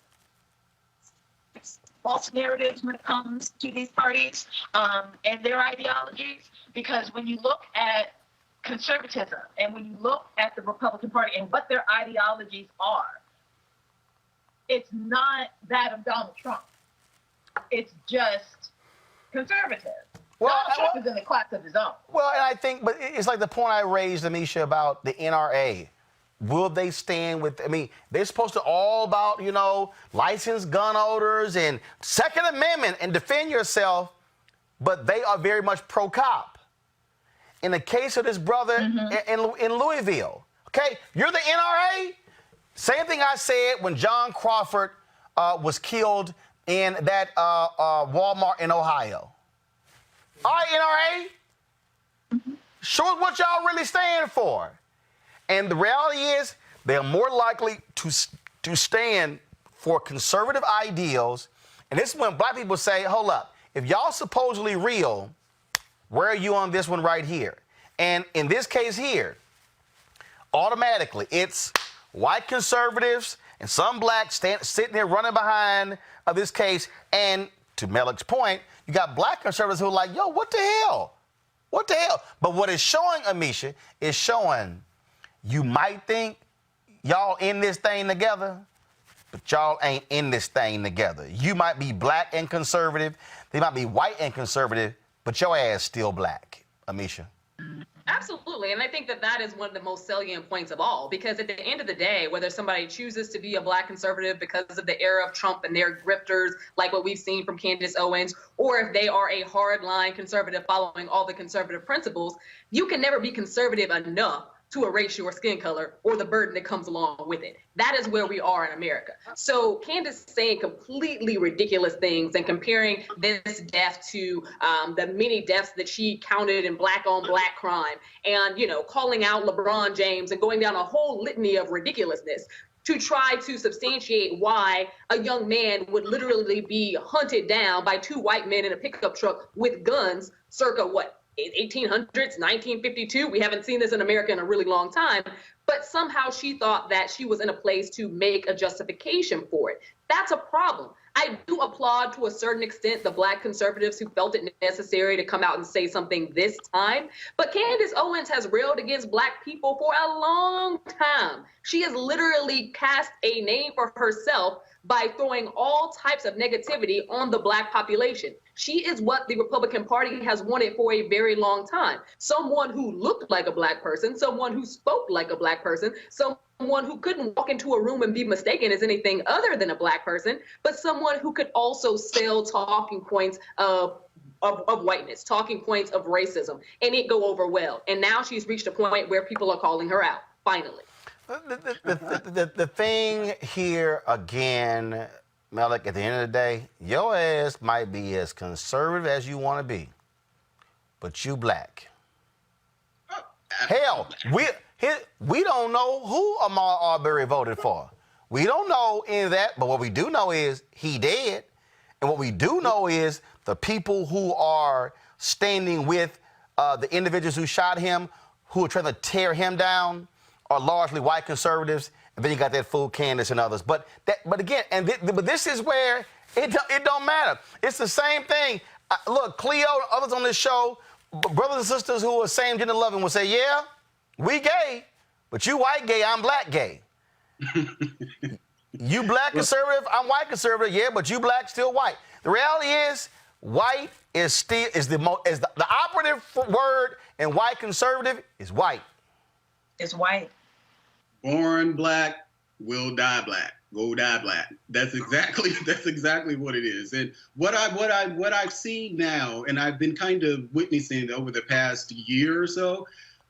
narratives when it comes to these parties and their ideologies. Because when you look at conservatism and when you look at the Republican Party and what their ideologies are, it's not that of Donald Trump. It's just conservative. Well, Donald Trump is in a class of his own. Well, and I think, but it's like the point I raised, Amisha, about the NRA. Will they stand with, they're supposed to all about, licensed gun owners and Second Amendment and defend yourself, but they are very much pro-cop. In the case of this brother in Louisville, okay, you're the NRA? Same thing I said when John Crawford was killed in that Walmart in Ohio. All right, NRA, show us what y'all really stand for. And the reality is they're more likely to stand for conservative ideals. And this is when Black people say, hold up, if y'all supposedly real, where are you on this one right here? And in this case here, automatically it's white conservatives and some blacks sitting there running behind this case. And to Malik's point, you got Black conservatives who are like, yo, what the hell? What the hell? But what it's showing, Amisha, is showing you might think y'all in this thing together, but y'all ain't in this thing together. You might be Black and conservative. They might be white and conservative, but your ass still Black, Amisha. Absolutely. And I think that is one of the most salient points of all, because at the end of the day, whether somebody chooses to be a Black conservative because of the era of Trump and their grifters, like what we've seen from Candace Owens, or if they are a hardline conservative following all the conservative principles, you can never be conservative enough to erase your skin color or the burden that comes along with it. That is where we are in America. So Candace saying completely ridiculous things and comparing this death to the many deaths that she counted in Black on Black crime, and calling out LeBron James and going down a whole litany of ridiculousness to try to substantiate why a young man would literally be hunted down by two white men in a pickup truck with guns circa 1800s, 1952. We haven't seen this in America in a really long time, but somehow she thought that she was in a place to make a justification for it. That's a problem. I do applaud to a certain extent the Black conservatives who felt it necessary to come out and say something this time. But Candace Owens has railed against Black people for a long time. She has literally cast a name for herself by throwing all types of negativity on the Black population. She is what the Republican Party has wanted for a very long time. Someone who looked like a Black person, someone who spoke like a Black person, someone who couldn't walk into a room and be mistaken as anything other than a Black person, but someone who could also sell talking points of whiteness, talking points of racism, and it go over well. And now she's reached a point where people are calling her out, finally. The thing here again, Malik, at the end of the day, your ass might be as conservative as you want to be, but you Black. Hell, we don't know who Ahmaud Arbery voted for. We don't know any of that, but what we do know is he dead. And what we do know is the people who are standing with the individuals who shot him, who are trying to tear him down, are largely white conservatives, and then you got that fool Candace and others. But again, but this is where it don't matter. It's the same thing. Look, Cleo and others on this show, brothers and sisters who are same gender loving will say, yeah, we gay, but you white gay, I'm Black gay. You Black conservative, I'm white conservative, yeah, but you Black, still white. The reality is, white is the operative word, and white conservative is white. It's white. Born Black, will die Black. Go die Black. That's exactly what it is. And what I've seen now, and I've been kind of witnessing over the past year or so,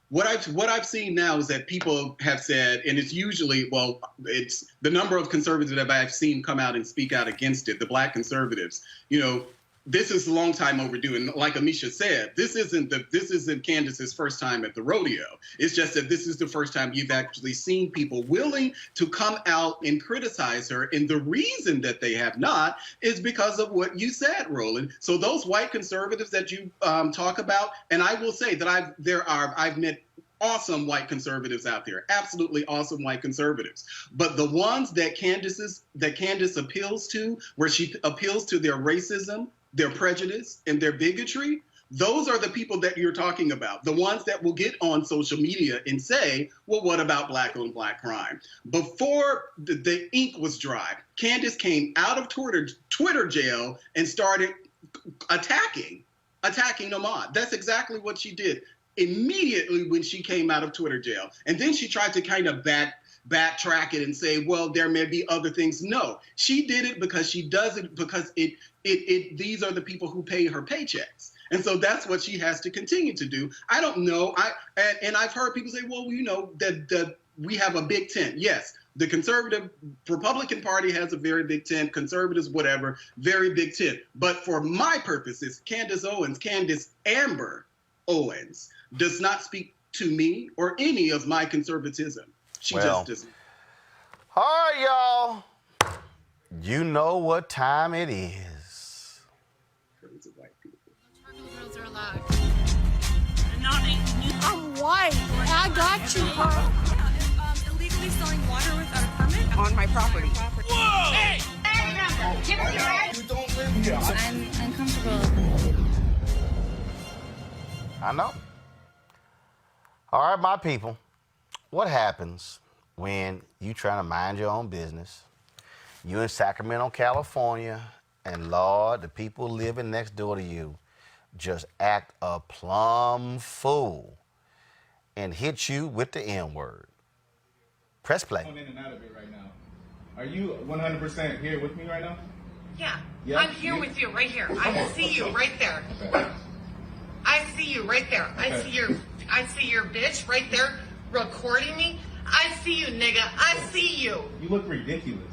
what I've seen now is that people have said, and it's usually, well, it's the number of conservatives that I've seen come out and speak out against it, the Black conservatives, you know, this is a long time overdue. And like Amisha said, this isn't Candace's first time at the rodeo. It's just that this is the first time you've actually seen people willing to come out and criticize her. And the reason that they have not is because of what you said, Roland. So those white conservatives that you talk about, and I will say that I've met awesome white conservatives out there, absolutely awesome white conservatives. But the ones that Candace appeals to, where she appeals to their racism, their prejudice, and their bigotry, those are the people that you're talking about. The ones that will get on social media and say, well, what about Black on Black crime? Before the ink was dry, Candace came out of Twitter jail and started attacking Ahmaud. That's exactly what she did immediately when she came out of Twitter jail. And then she tried to kind of backtrack it and say, well, there may be other things. No, she did it because she does it because these are the people who pay her paychecks. And so that's what she has to continue to do. I don't know. And I've heard people say, well, you know, that we have a big tent. Yes, the conservative Republican Party has a very big tent, conservatives, whatever, very big tent. But for my purposes, Candace Amber Owens does not speak to me or any of my conservatism. She just doesn't. All right, y'all. You know what time it is. Crazy white people. Girls are allowed. I'm white. I got you, Carl. Illegally selling water without a permit on my property. Whoa! Hey! Give me your right. You don't live here. I'm uncomfortable. I know. All right, my people. What happens when you trying to mind your own business? You in Sacramento, California, and Lord, the people living next door to you just act a plumb fool and hit you with the N-word. Press play. I'm in and out of it right now. Are you 100% here with me right now? Yeah. Yeah? I'm here with you right here. I see you right there. Okay. I see you right there. I see your bitch right there recording me. I see you, nigga. I see you. You look ridiculous.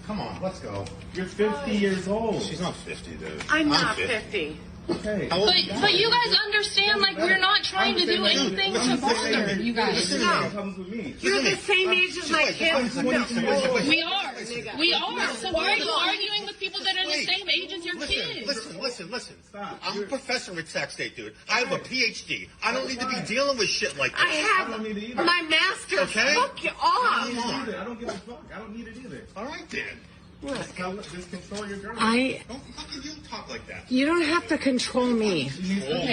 Come on, let's go. You're 50 years old. She's not 50, dude. I'm not 50. Okay. But you guys understand, like, we're not trying to do anything to bother you guys. No. You're the same age as my kids. We are. We are. So why are you arguing with people that are the same age as your kids? Listen. I'm a professor at Sac State, dude. I have a PhD. I don't need to be dealing with shit like this. I have my master's. Okay? Fuck you off. I don't give a fuck. I don't need it either. All right, then. Just control your girl. You talk like that. You don't have to control me.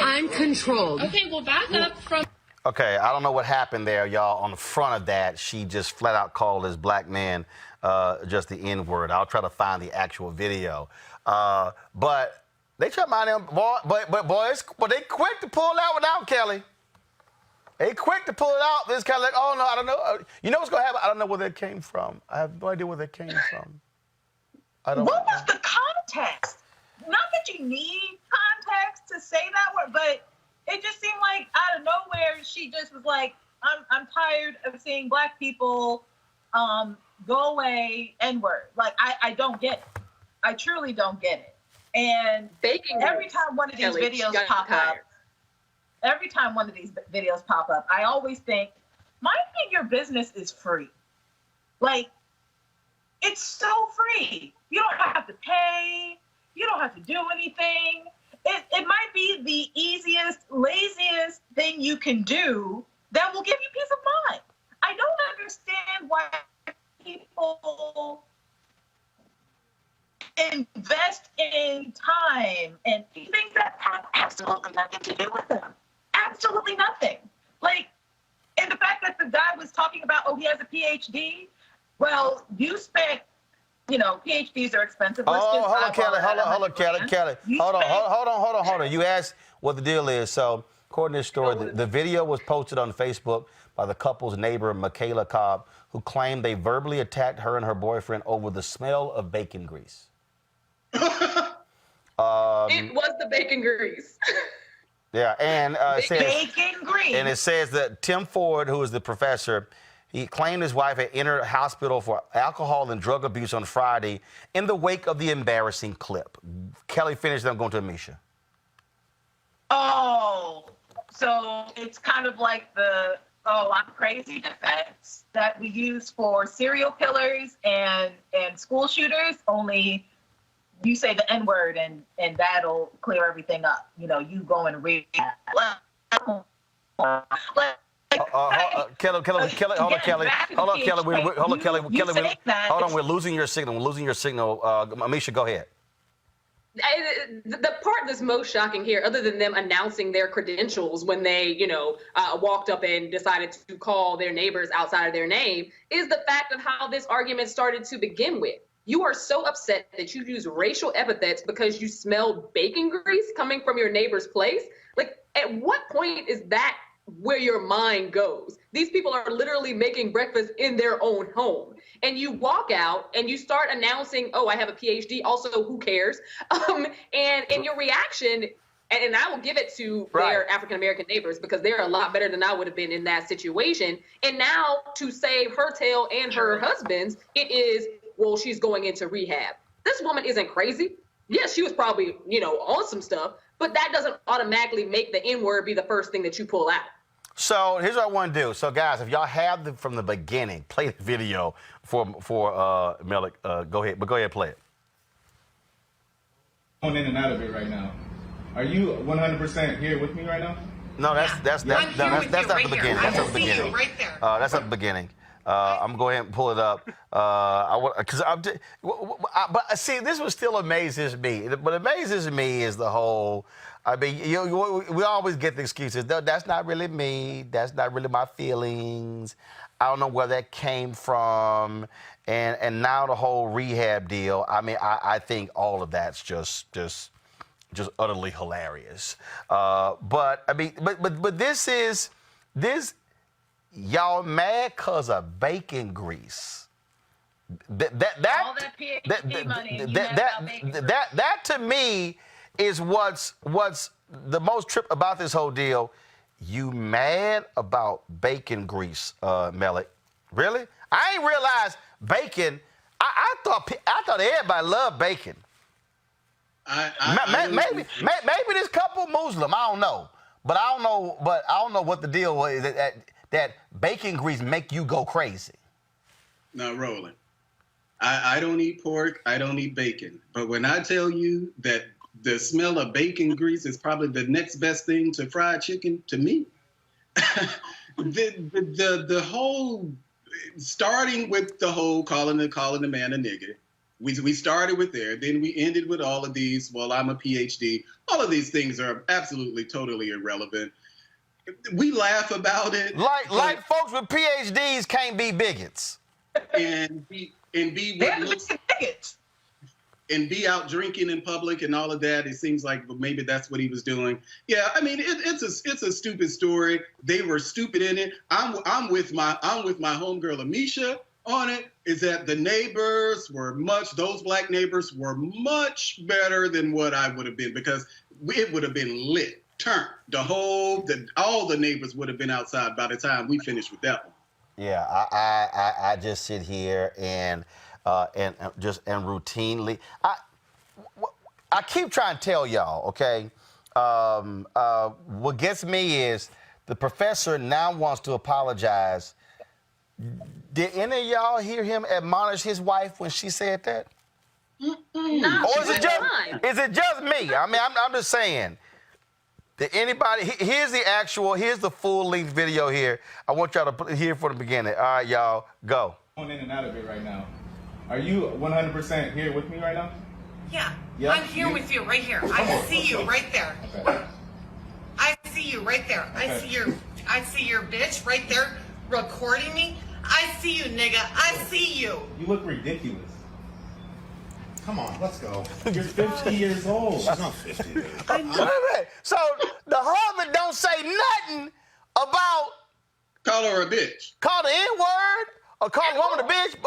I'm controlled. Okay, well, back up from. Okay, I don't know what happened there, y'all. On the front of that, she just flat out called this black man just the N-word. I'll try to find the actual video. But they try to mind them, but they quick to pull it out without Kelly. They quick to pull it out. It's kind of like, oh no, I don't know. You know what's gonna happen? I don't know where that came from. I have no idea where that came from. What was the context? Not that you need context to say that word, but it just seemed like out of nowhere she just was like, I'm tired of seeing black people go away, N-word. Like I don't get it. I truly don't get it. And every time one of these videos pop up, I always think, minding your business is free. Like, it's so free. You don't have to pay. You don't have to do anything. It might be the easiest, laziest thing you can do that will give you peace of mind. I don't understand why people invest in time and things that have absolutely nothing to do with them. Absolutely nothing. Like, and the fact that the guy was talking about, oh, he has a PhD. Well, you spent, PhDs are expensive. Hold on, Kelly. Hold on. You asked what the deal is. So, according to this story, the video was posted on Facebook by the couple's neighbor, Michaela Cobb, who claimed they verbally attacked her and her boyfriend over the smell of bacon grease. It was the bacon grease. Yeah, and bacon grease. And it says that Tim Ford, who is the professor, he claimed his wife had entered a hospital for alcohol and drug abuse on Friday in the wake of the embarrassing clip. Kelly finished, then I'm going to Amisha. Oh, so it's kind of like the, I'm crazy defense that we use for serial killers and school shooters, only you say the N-word and that'll clear everything up. You go and read. Kelly, we're losing your signal. Amisha, go ahead. The part that's most shocking here, other than them announcing their credentials when they, walked up and decided to call their neighbors outside of their name, is the fact of how this argument started to begin with. You are so upset that you use racial epithets because you smell bacon grease coming from your neighbor's place. Like, at what point is that where your mind goes? These people are literally making breakfast in their own home. And you walk out and you start announcing, oh, I have a PhD. Also, who cares? And your reaction, and I will give it to their African-American neighbors because they're a lot better than I would have been in that situation. And now to save her tail and her husband's, it is, well, she's going into rehab. This woman isn't crazy. Yes, she was probably, on some stuff, but that doesn't automatically make the N-word be the first thing that you pull out. So here's what I want to do. So guys, if y'all have from the beginning, play the video for Melik. Go ahead, play it. Going in and out of it right now. Are you 100% here with me right now? No, that's not the beginning. That's not the beginning. Right there. That's not the beginning. I'm gonna go ahead and pull it up. But see, this was still amazes me. What amazes me is the whole. I mean, we always get the excuses. No, that's not really me. That's not really my feelings. I don't know where that came from. And now the whole rehab deal. I mean, I think all of that's just utterly hilarious. But I mean, but this. Y'all mad cause of bacon grease. That to me is what's the most trip about this whole deal. You mad about bacon grease, Melik? Really? I ain't realized bacon. I thought everybody loved bacon. Maybe this couple Muslim. I don't know, but I don't know what the deal was. That bacon grease make you go crazy. Now, Roland, I don't eat pork, I don't eat bacon. But when I tell you that the smell of bacon grease is probably the next best thing to fried chicken, to me, the whole, starting with the whole calling the man a nigger, We started with there, then we ended with all of these. Well, I'm a PhD. All of these things are absolutely, totally irrelevant. We laugh about it. Like folks with PhDs can't be bigots. And be what looks bigots. And be out drinking in public and all of that. It seems like maybe that's what he was doing. Yeah, I mean, it's a stupid story. They were stupid in it. I'm with my homegirl Amisha on it. Is that the neighbors were those black neighbors were much better than what I would have been, because it would have been lit. Turn all the neighbors would have been outside by the time we finished with that one. Yeah, I just sit here and routinely I keep trying to tell y'all, okay. What gets me is the professor now wants to apologize. Did any of y'all hear him admonish his wife when she said that? No, or is it just me? I mean, I'm just saying. Did anybody? Here's the full-length video here. I want y'all to hear from the beginning. All right, y'all, go. I'm in and out of it right now. Are you 100% here with me right now? Yeah. Yep. I'm here with you, right here. I see you right there. Okay. I see you right there. Okay. I see your bitch right there recording me. I see you, nigga. I see you. You look ridiculous. Come on, let's go. You're 50 years old. She's not 50. Dude. So the husband don't say nothing about call her a bitch, call the N-word, or call a woman a bitch.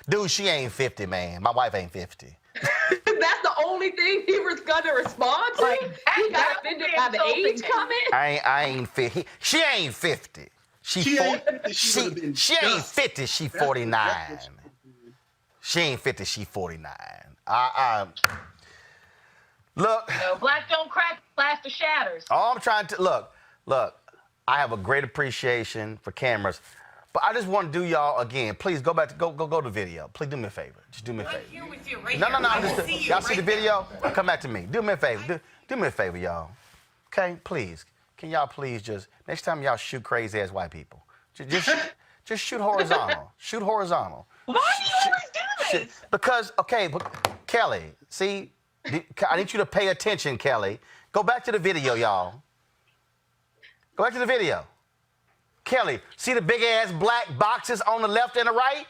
Dude, she ain't 50, man. My wife ain't 50. That's the only thing he was gonna respond to. He got offended by the age comment. I ain't 50. She ain't 50. She ain't 50. She 49. She ain't 50. She 49. Look. No, black don't crack, plaster shatters. All I'm trying to look. I have a great appreciation for cameras, but I just want to do y'all again. Please go back to go to the video. Please do me a favor. Just do me a favor. I'm here with you right No. here. Y'all see the video? Come back to me. Do me a favor. Do me a favor, y'all. Okay, please. Can y'all please just next time y'all shoot crazy ass white people, just shoot horizontal. Shoot horizontal. Why do you always do this? Because but Kelly, see, I need you to pay attention, Kelly. Go back to the video, y'all. Go back to the video. Kelly, see the big ass black boxes on the left and the right?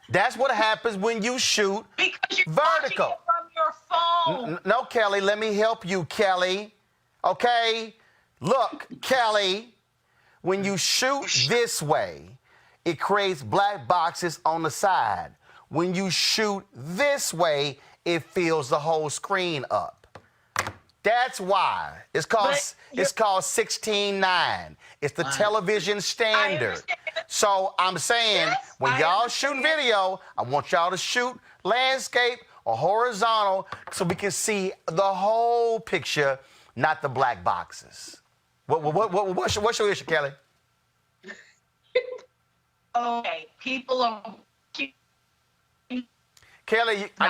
That's what happens when you shoot because you're vertical. From your phone. No, Kelly, let me help you, Kelly. Okay? Look, Kelly, when you shoot this way, it creates black boxes on the side. When you shoot this way, it fills the whole screen up. That's why it's called 16:9. It's the television standard. So I'm saying when y'all shoot video, I want y'all to shoot landscape or horizontal so we can see the whole picture, not the black boxes. What's your issue, Kelly? Okay, people are. Kelly, I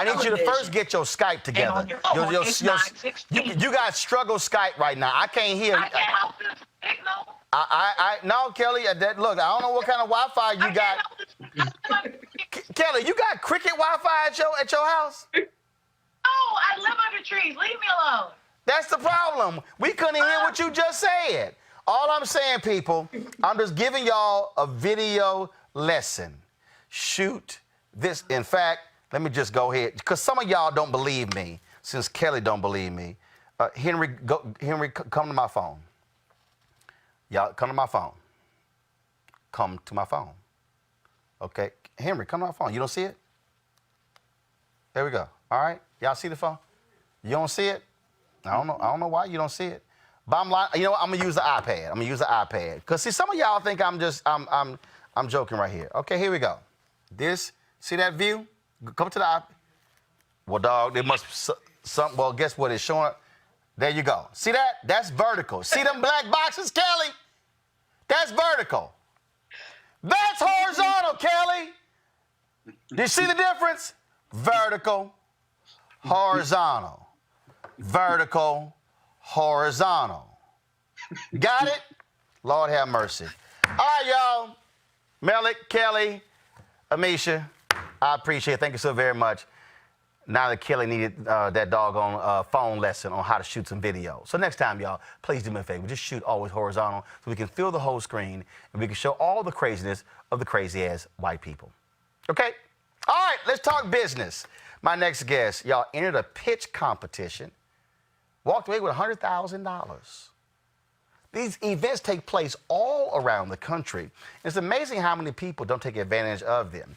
need you to first get your Skype together. You got struggle Skype right now. I can't hear. I can't help this signal. No, Kelly. Look, I don't know what kind of Wi-Fi you got. Kelly, you got cricket Wi-Fi at your house? Oh, I live under trees. Leave me alone. That's the problem. We couldn't hear what you just said. All I'm saying, people, I'm just giving y'all a video lesson. Shoot this. In fact, let me just go ahead, because some of y'all don't believe me, since Kelly don't believe me. Henry, come to my phone. Y'all, come to my phone. Come to my phone. Okay, Henry, come to my phone. You don't see it? There we go. All right, y'all see the phone? You don't see it? I don't know why you don't see it. Bottom line, you know what? I'm gonna use the iPad. Because see, some of y'all think I'm joking right here. Okay, here we go. See that view? Come to the iPad. Well, dog, it must well, guess what it's showing? There you go. See that? That's vertical. See them black boxes, Kelly? That's vertical. That's horizontal, Kelly. Do you see the difference? Vertical, horizontal. Vertical, horizontal. Got it? Lord have mercy. All right, y'all. Melick, Kelly, Amisha, I appreciate it. Thank you so very much. Now that Kelly needed that doggone phone lesson on how to shoot some video. So next time, y'all, please do me a favor. Just shoot always horizontal so we can fill the whole screen and we can show all the craziness of the crazy-ass white people. Okay? All right, let's talk business. My next guest, y'all, entered a pitch competition, walked away with $100,000. These events take place all around the country. It's amazing how many people don't take advantage of them.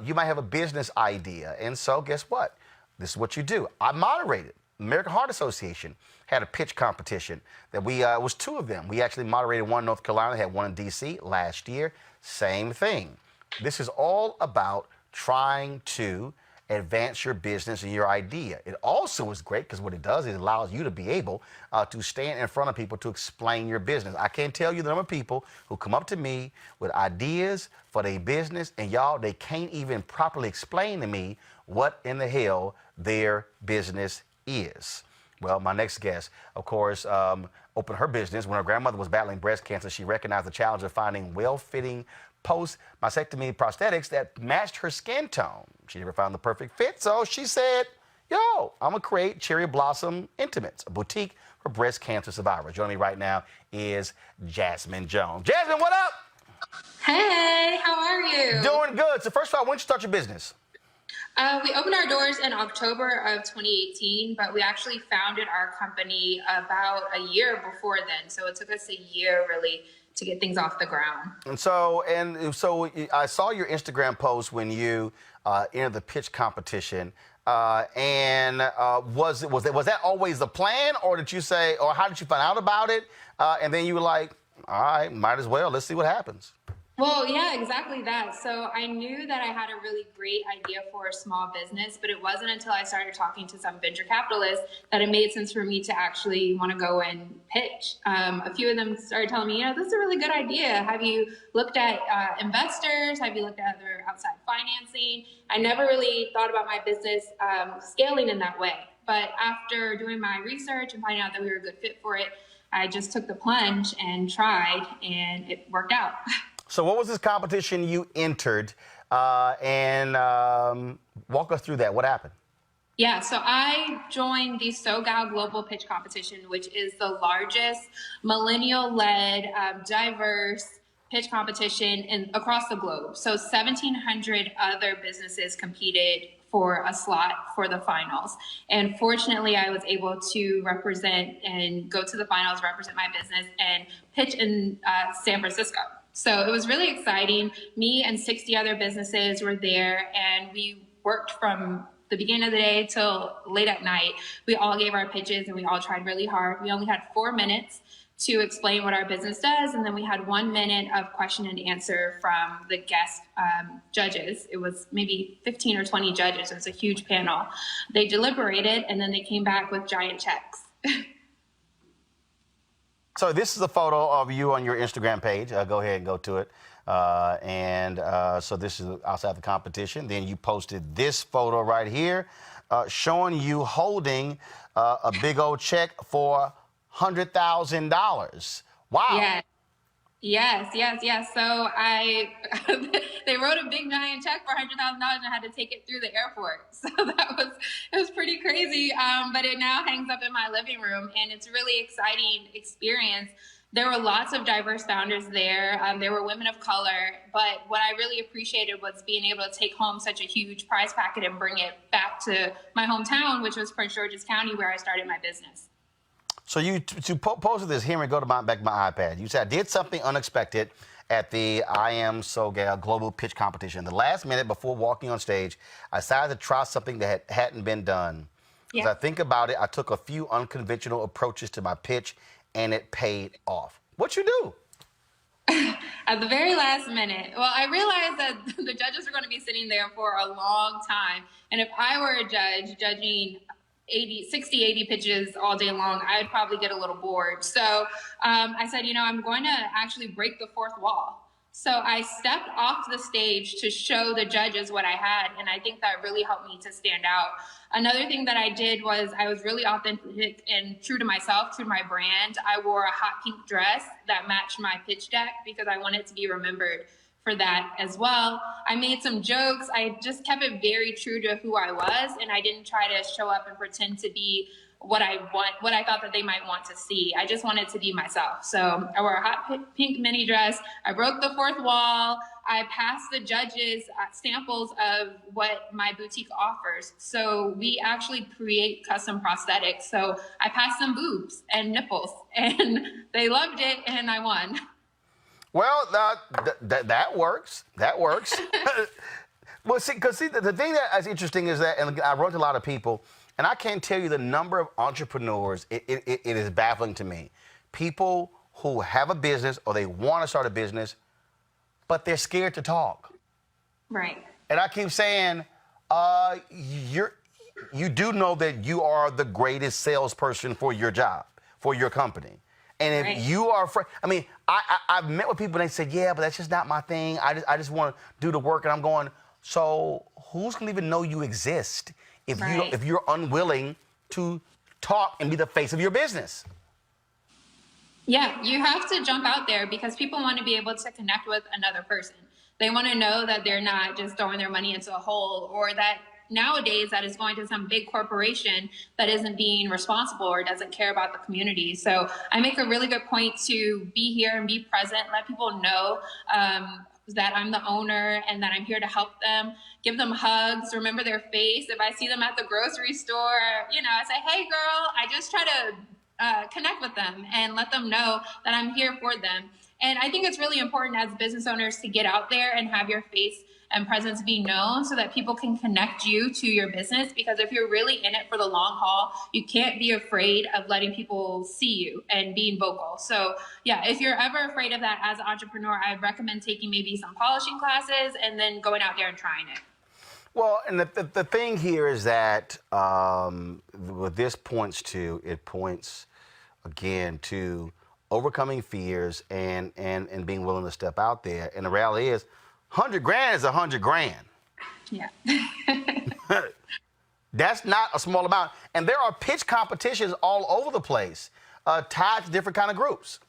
You might have a business idea, and so guess what? This is what you do. I moderated. American Heart Association had a pitch competition that it was 2 of them. We actually moderated one in North Carolina, had one in D.C. last year. Same thing. This is all about trying to advance your business and your idea. It also is great because what it does is it allows you to be able to stand in front of people to explain your business. I can't tell you the number of people who come up to me with ideas for their business, and y'all, they can't even properly explain to me what in the hell their business is. Well, my next guest, of course, opened her business when her grandmother was battling breast cancer. She recognized the challenge of finding well-fitting post-mastectomy prosthetics that matched her skin tone. She never found the perfect fit, so she said, yo, I'm gonna create Cherry Blossom Intimates, a boutique for breast cancer survivors. Joining me right now is Jasmine Jones. Jasmine, what up? Hey, how are you? Doing good. So first of all, when did you start your business? We opened our doors in October of 2018, but we actually founded our company about a year before then. So it took us a year really to get things off the ground. And so I saw your Instagram post when you entered the pitch competition. Was that always the plan, or did you say, or how did you find out about it? And then you were like, all right, might as well. Let's see what happens. Well, yeah, exactly that. So I knew that I had a really great idea for a small business, but it wasn't until I started talking to some venture capitalists that it made sense for me to actually want to go and pitch. A few of them started telling me, this is a really good idea. Have you looked at investors? Have you looked at other outside financing? I never really thought about my business scaling in that way. But after doing my research and finding out that we were a good fit for it, I just took the plunge and tried, and it worked out. So what was this competition you entered, and walk us through that. What happened? Yeah, so I joined the SoGal Global Pitch Competition, which is the largest millennial-led, diverse pitch competition across the globe. So 1,700 other businesses competed for a slot for the finals. And fortunately, I was able to represent and go to the finals, represent my business, and pitch in San Francisco. So it was really exciting. Me and 60 other businesses were there, and we worked from the beginning of the day till late at night. We all gave our pitches, and we all tried really hard. We only had 4 minutes to explain what our business does, and then we had 1 minute of question and answer from the guest judges. It was maybe 15 or 20 judges. It was a huge panel. They deliberated, and then they came back with giant checks. So this is a photo of you on your Instagram page. Go ahead and go to it. So this is outside the competition. Then you posted this photo right here showing you holding a big old check for $100,000. Wow. Yes. So they wrote a big giant check for $100,000 and I had to take it through the airport. So it was pretty crazy. But it now hangs up in my living room, and it's a really exciting experience. There were lots of diverse founders there. There were women of color, but what I really appreciated was being able to take home such a huge prize packet and bring it back to my hometown, which was Prince George's County, where I started my business. So you posted this here and go to back to my iPad. You said, I did something unexpected at the I Am SoGal Global Pitch Competition. The last minute before walking on stage, I decided to try something that hadn't been done. As I think about it, I took a few unconventional approaches to my pitch, and it paid off. What you do? At the very last minute, well, I realized that the judges are going to be sitting there for a long time. And if I were a judge judging 60, 80 pitches all day long, I would probably get a little bored. So I said, I'm going to actually break the fourth wall. So I stepped off the stage to show the judges what I had, and I think that really helped me to stand out. Another thing that I did was I was really authentic and true to myself, true to my brand. I wore a hot pink dress that matched my pitch deck because I wanted to be remembered for that as well. I made some jokes. I just kept it very true to who I was, and I didn't try to show up and pretend to be what I thought that they might want to see. I just wanted to be myself. So I wore a hot pink mini dress. I broke the fourth wall. I passed the judges samples of what my boutique offers. So we actually create custom prosthetics. So I passed them boobs and nipples, and they loved it, and I won. Well, that works. That works. Well, because the thing that is interesting is that, and I wrote to a lot of people, and I can't tell you the number of entrepreneurs, it is baffling to me. People who have a business or they want to start a business, but they're scared to talk. Right. And I keep saying, you do know that you are the greatest salesperson for your job, for your company. And if you are afraid, I mean, I've met with people and they say, yeah, but that's just not my thing. I just want to do the work. And I'm going, so who's going to even know you exist if you're unwilling to talk and be the face of your business? Yeah, you have to jump out there because people want to be able to connect with another person. They want to know that they're not just throwing their money into a hole, or that nowadays that is going to some big corporation that isn't being responsible or doesn't care about the community. So I make a really good point to be here and be present, let people know that I'm the owner and that I'm here to help them, give them hugs, remember their face. If I see them at the grocery store, I say, hey girl, I just try to connect with them and let them know that I'm here for them. And I think it's really important as business owners to get out there and have your face and presence be known so that people can connect you to your business. Because if you're really in it for the long haul, you can't be afraid of letting people see you and being vocal. So yeah, if you're ever afraid of that as an entrepreneur, I recommend taking maybe some polishing classes and then going out there and trying it. Well, and the thing here is that what this points to, it points again to overcoming fears and being willing to step out there. And the reality is, 100 grand is 100 grand. Yeah. That's not a small amount. And there are pitch competitions all over the place, tied to different kind of groups.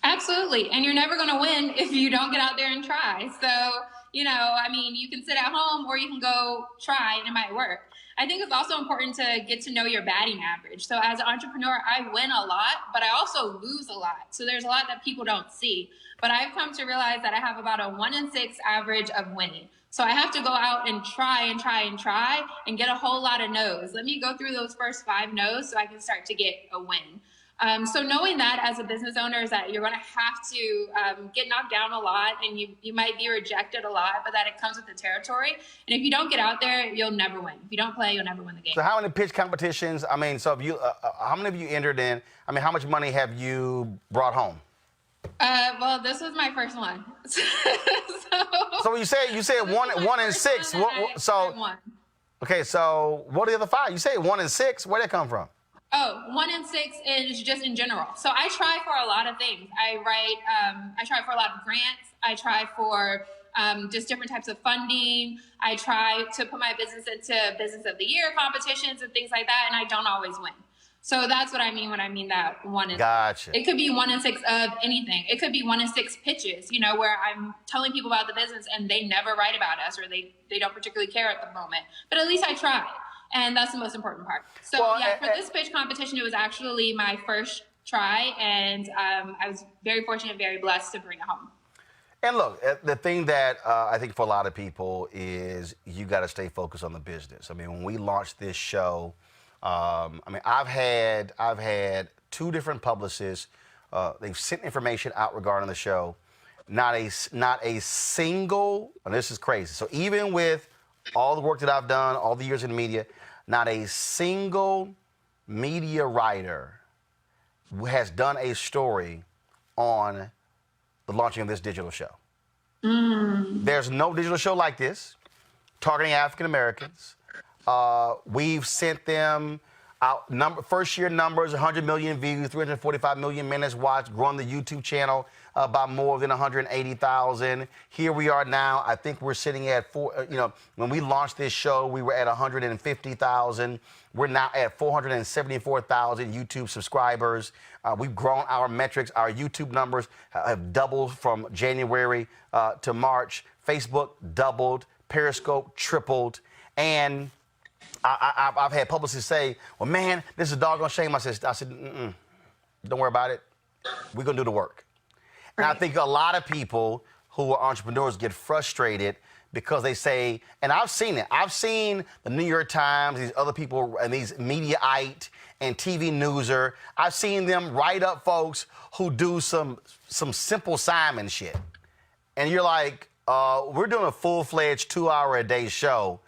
Absolutely. And you're never going to win if you don't get out there and try. So, you can sit at home or you can go try and it might work. I think it's also important to get to know your batting average. So as an entrepreneur, I win a lot, but I also lose a lot. So there's a lot that people don't see. But I've come to realize that I have about a 1 in 6 average of winning. So I have to go out and try and get a whole lot of no's. Let me go through those first 5 no's so I can start to get a win. So knowing that as a business owner is that you're going to have to get knocked down a lot and you might be rejected a lot, but that it comes with the territory. And if you don't get out there, you'll never win. If you don't play, you'll never win the game. So how many pitch competitions, how many of you entered in? How much money have you brought home? Well, this was my first one. So you said one in 6. Okay, so what are the other 5? You say 1 in 6. Where'd that come from? Oh, 1 in 6 is just in general. So I try for a lot of things. I try for a lot of grants. I try for just different types of funding. I try to put my business into Business of the Year competitions and things like that, and I don't always win. So that's what I mean when I mean that 1 in 6. Gotcha. It could be 1 in 6 of anything. It could be 1 in 6 pitches, where I'm telling people about the business and they never write about us or they don't particularly care at the moment. But at least I tried. And that's the most important part. So for this pitch competition, it was actually my first try. And I was very fortunate, very blessed to bring it home. And look, the thing that I think for a lot of people is you got to stay focused on the business. When we launched this show, I've had 2 different publicists. They've sent information out regarding the show. Not a single, and this is crazy. So even with all the work that I've done, all the years in the media, not a single media writer has done a story on the launching of this digital show. There's no digital show like this targeting African Americans. We've sent them, First year numbers, 100 million views, 345 million minutes watched, growing the YouTube channel by more than 180,000. Here we are now. I think we're sitting at when we launched this show, we were at 150,000. We're now at 474,000 YouTube subscribers. We've grown our metrics. Our YouTube numbers have doubled from January to March. Facebook doubled. Periscope tripled. And I've had publicists say, well, man, this is a doggone shame. I said, don't worry about it. We're going to do the work. Right. And I think a lot of people who are entrepreneurs get frustrated because they say, and I've seen it. I've seen the New York Times, these other people, and these Mediaite and TV Newser. I've seen them write up folks who do some Simple Simon shit. And you're like, we're doing a full-fledged 2-hour-a-day show,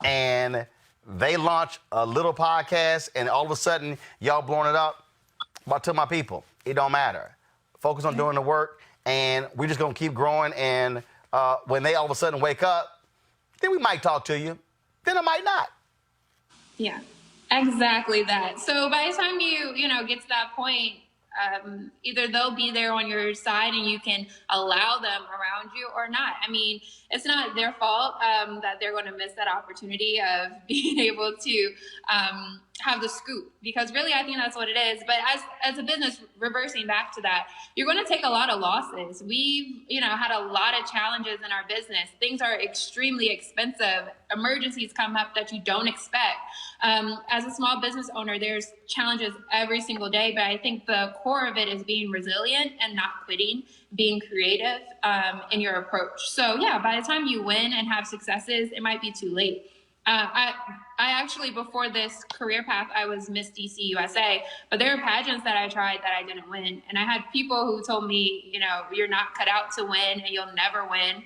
and they launch a little podcast, and all of a sudden, y'all blowing it up. But I tell my people, it don't matter. Focus on doing the work, and we're just going to keep growing. And when they all of a sudden wake up, then we might talk to you. Then I might not. Yeah, exactly that. So by the time you get to that point, either they'll be there on your side and you can allow them around you or not. I mean, it's not their fault that they're going to miss that opportunity of being able to have the scoop, because really I think that's what it is. But as a business, reversing back to that, you're going to take a lot of losses. We've had a lot of challenges in our business. Things are extremely expensive. Emergencies come up that you don't expect. As a small business owner, there's challenges every single day, but I think the core of it is being resilient and not quitting, being creative in your approach. So yeah, by the time you win and have successes, it might be too late. I actually, before this career path, I was Miss DC USA, but there were pageants that I tried that I didn't win. And I had people who told me, you're not cut out to win and you'll never win.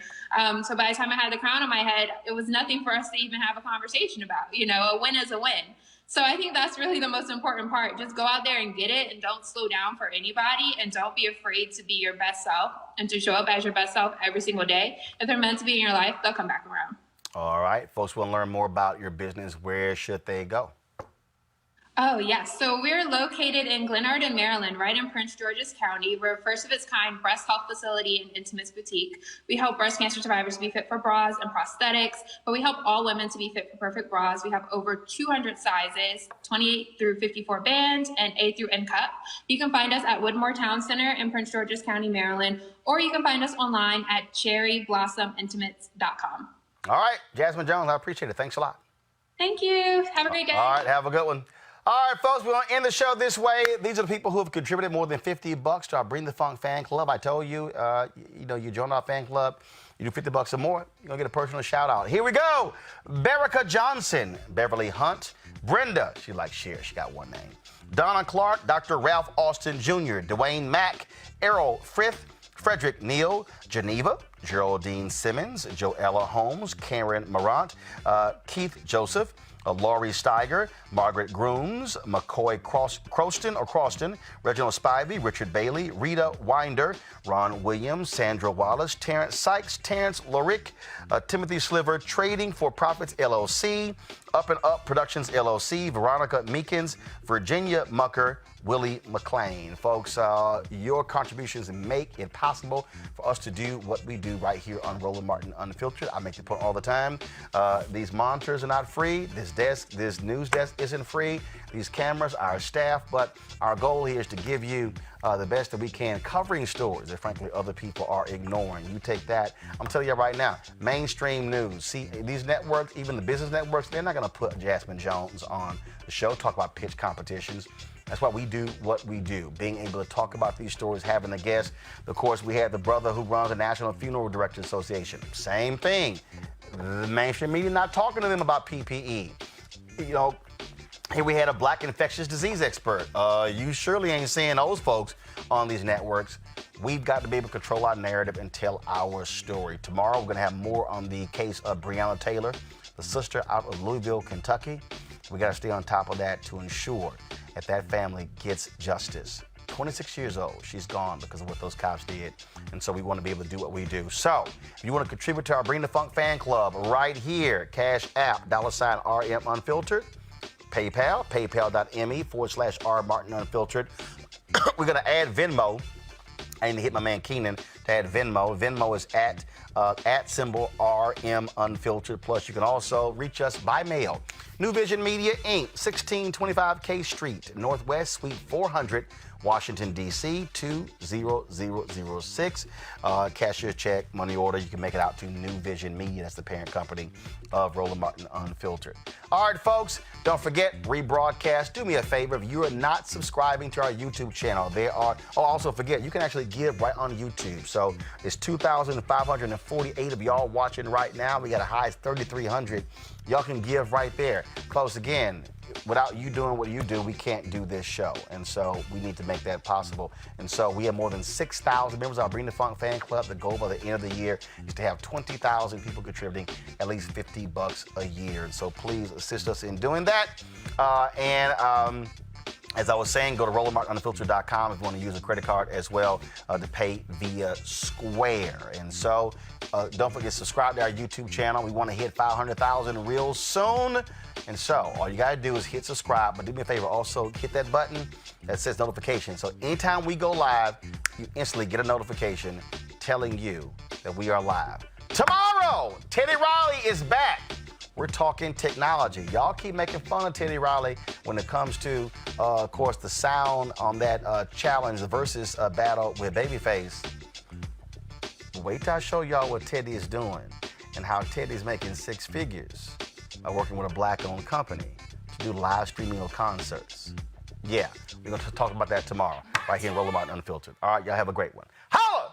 So by the time I had the crown on my head, it was nothing for us to even have a conversation about. A win is a win. So I think that's really the most important part. Just go out there and get it, and don't slow down for anybody, and don't be afraid to be your best self and to show up as your best self every single day. If they're meant to be in your life, they'll come back around. All right. Folks want to learn more about your business. Where should they go? Oh, yes. So we're located in Glenarden, Maryland, right in Prince George's County. We're a first-of-its-kind breast health facility and intimates boutique. We help breast cancer survivors be fit for bras and prosthetics, but we help all women to be fit for perfect bras. We have over 200 sizes, 28 through 54 bands, and A through N cup. You can find us at Woodmore Town Center in Prince George's County, Maryland, or you can find us online at cherryblossomintimates.com. All right, Jasmine Jones, I appreciate it. Thanks a lot. Thank you. Have a great day. All right, have a good one. All right, folks, we're going to end the show this way. These are the people who have contributed more than $50 to our Bring the Funk fan club. I told you, you join our fan club, you do $50 or more, you're going to get a personal shout out. Here we go. Berica Johnson, Beverly Hunt, Brenda, she likes Cher, she got one name. Donna Clark, Dr. Ralph Austin Jr., Dwayne Mack, Errol Frith, Frederick Neal, Geneva, Geraldine Simmons, Joella Holmes, Karen Morant, Keith Joseph, Laurie Steiger, Margaret Grooms, McCoy Croston, Reginald Spivey, Richard Bailey, Rita Winder, Ron Williams, Sandra Wallace, Terrence Sykes, Terrence Lorick, Timothy Sliver, Trading for Profits LLC, Up and Up Productions LLC, Veronica Meekins, Virginia Mucker, Willie McLean. Folks, your contributions make it possible for us to do what we do right here on Roland Martin Unfiltered. I make the point all the time. These monitors are not free. This news desk isn't free. These cameras, our staff, but our goal here is to give you the best that we can, covering stories that frankly other people are ignoring. You take that, I'm telling you right now, mainstream news. See, these networks, even the business networks, they're not gonna put Jasmine Jones on the show, talk about pitch competitions. That's why we do what we do, being able to talk about these stories, having the guests. Of course, we had the brother who runs the National Funeral Directors Association. Same thing. The mainstream media not talking to them about PPE. Here we had a black infectious disease expert. You surely ain't seeing those folks on these networks. We've got to be able to control our narrative and tell our story. Tomorrow, we're going to have more on the case of Breonna Taylor, the sister out of Louisville, Kentucky. We got to stay on top of that to ensure that family gets justice. 26 years old, she's gone because of what those cops did. And so we want to be able to do what we do. So if you want to contribute to our Bring the Funk fan club right here, Cash App, $RM Unfiltered. PayPal, paypal.me/rmartinunfiltered. We're going to add Venmo. I need to hit my man Keenan to add Venmo. Venmo is at @RM Unfiltered. Plus, you can also reach us by mail. New Vision Media, Inc., 1625 K Street, Northwest, Suite 400, Washington, D.C., 20006. Cashier's check, money order. You can make it out to New Vision Media. That's the parent company of Roland Martin Unfiltered. All right, folks, don't forget, rebroadcast. Do me a favor. If you are not subscribing to our YouTube channel, also forget, you can actually give right on YouTube. So it's 2,548 of y'all watching right now. We got a high as 3,300. Y'all can give right there. Close again. Without you doing what you do, we can't do this show. And so we need to make that possible. And so we have more than 6,000 members of our Bring the Funk fan club. The goal by the end of the year is to have 20,000 people contributing at least $50 a year. And so please assist us in doing that. As I was saying, go to RolandMartinUnfiltered.com if you want to use a credit card as well to pay via Square. And so don't forget to subscribe to our YouTube channel. We want to hit 500,000 real soon. And so all you got to do is hit subscribe. But do me a favor, also hit that button that says notification. So anytime we go live, you instantly get a notification telling you that we are live. Tomorrow, Teddy Riley is back. We're talking technology. Y'all keep making fun of Teddy Riley when it comes to, of course, the sound on that challenge, the versus battle with Babyface. Wait till I show y'all what Teddy is doing and how Teddy's making 6 figures by working with a black-owned company to do live streaming of concerts. Yeah, we're going to talk about that tomorrow, right here in Roland Martin Unfiltered. All right, y'all have a great one. Holla!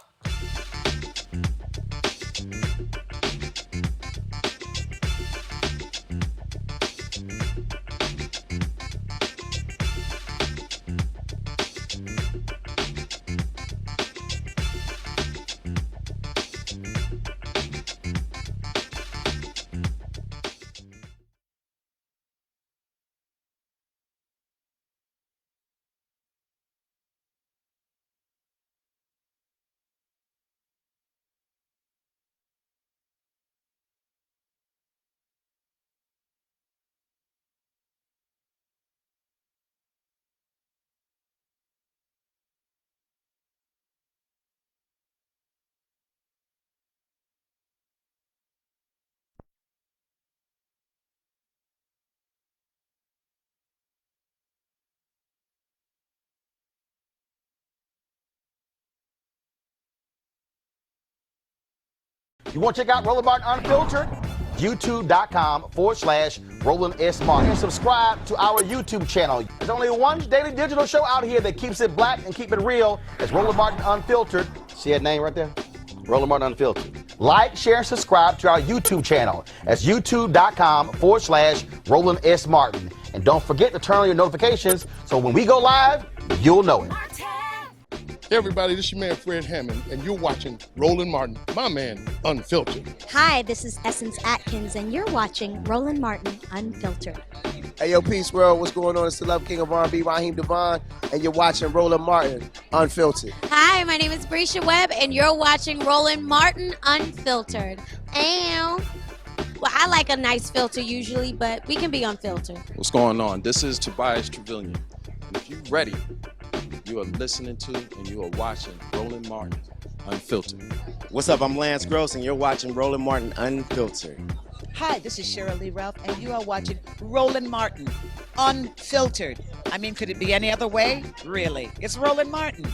You want to check out Roland Martin Unfiltered? YouTube.com/Roland S. Martin. And subscribe to our YouTube channel. There's only one daily digital show out here that keeps it black and keep it real. It's Roland Martin Unfiltered. See that name right there? Roland Martin Unfiltered. Like, share, and subscribe to our YouTube channel. That's YouTube.com/Roland S. Martin. And don't forget to turn on your notifications so when we go live, you'll know it. Hey everybody, this is your man Fred Hammond, and you're watching Roland Martin, my man, Unfiltered. Hi, this is Essence Atkins, and you're watching Roland Martin Unfiltered. Hey yo, Peace World, what's going on? It's the Love King of R&B, Raheem Devon, and you're watching Roland Martin Unfiltered. Hi, my name is Brescia Webb, and you're watching Roland Martin Unfiltered. Well, I like a nice filter usually, but we can be unfiltered. What's going on? This is Tobias Trevelyan, and if you're ready, you are listening to and you are watching Roland Martin Unfiltered. What's up? I'm Lance Gross, and you're watching Roland Martin Unfiltered. Hi, this is Cheryl Lee Ralph, and you are watching Roland Martin Unfiltered. I mean, could it be any other way? Really? It's Roland Martin.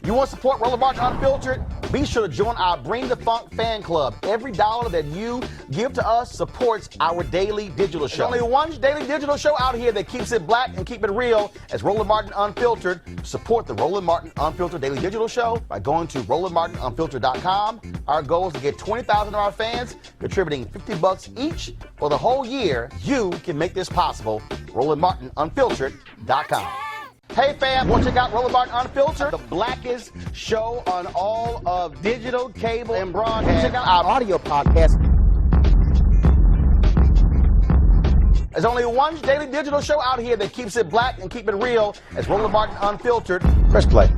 You want to support Roland Martin Unfiltered? Be sure to join our Bring the Funk fan club. Every dollar that you give to us supports our daily digital show. There's only one daily digital show out here that keeps it black and keep it real as Roland Martin Unfiltered. Support the Roland Martin Unfiltered daily digital show by going to RolandMartinUnfiltered.com. Our goal is to get 20,000 of our fans contributing $50 each for the whole year. You can make this possible. RolandMartinUnfiltered.com. Hey fam, want to check out Roland Martin Unfiltered? The blackest show on all of digital, cable, and broadcast. Check out our audio podcast. There's only one daily digital show out here that keeps it black and keep it real as Roland Martin Unfiltered. Press play.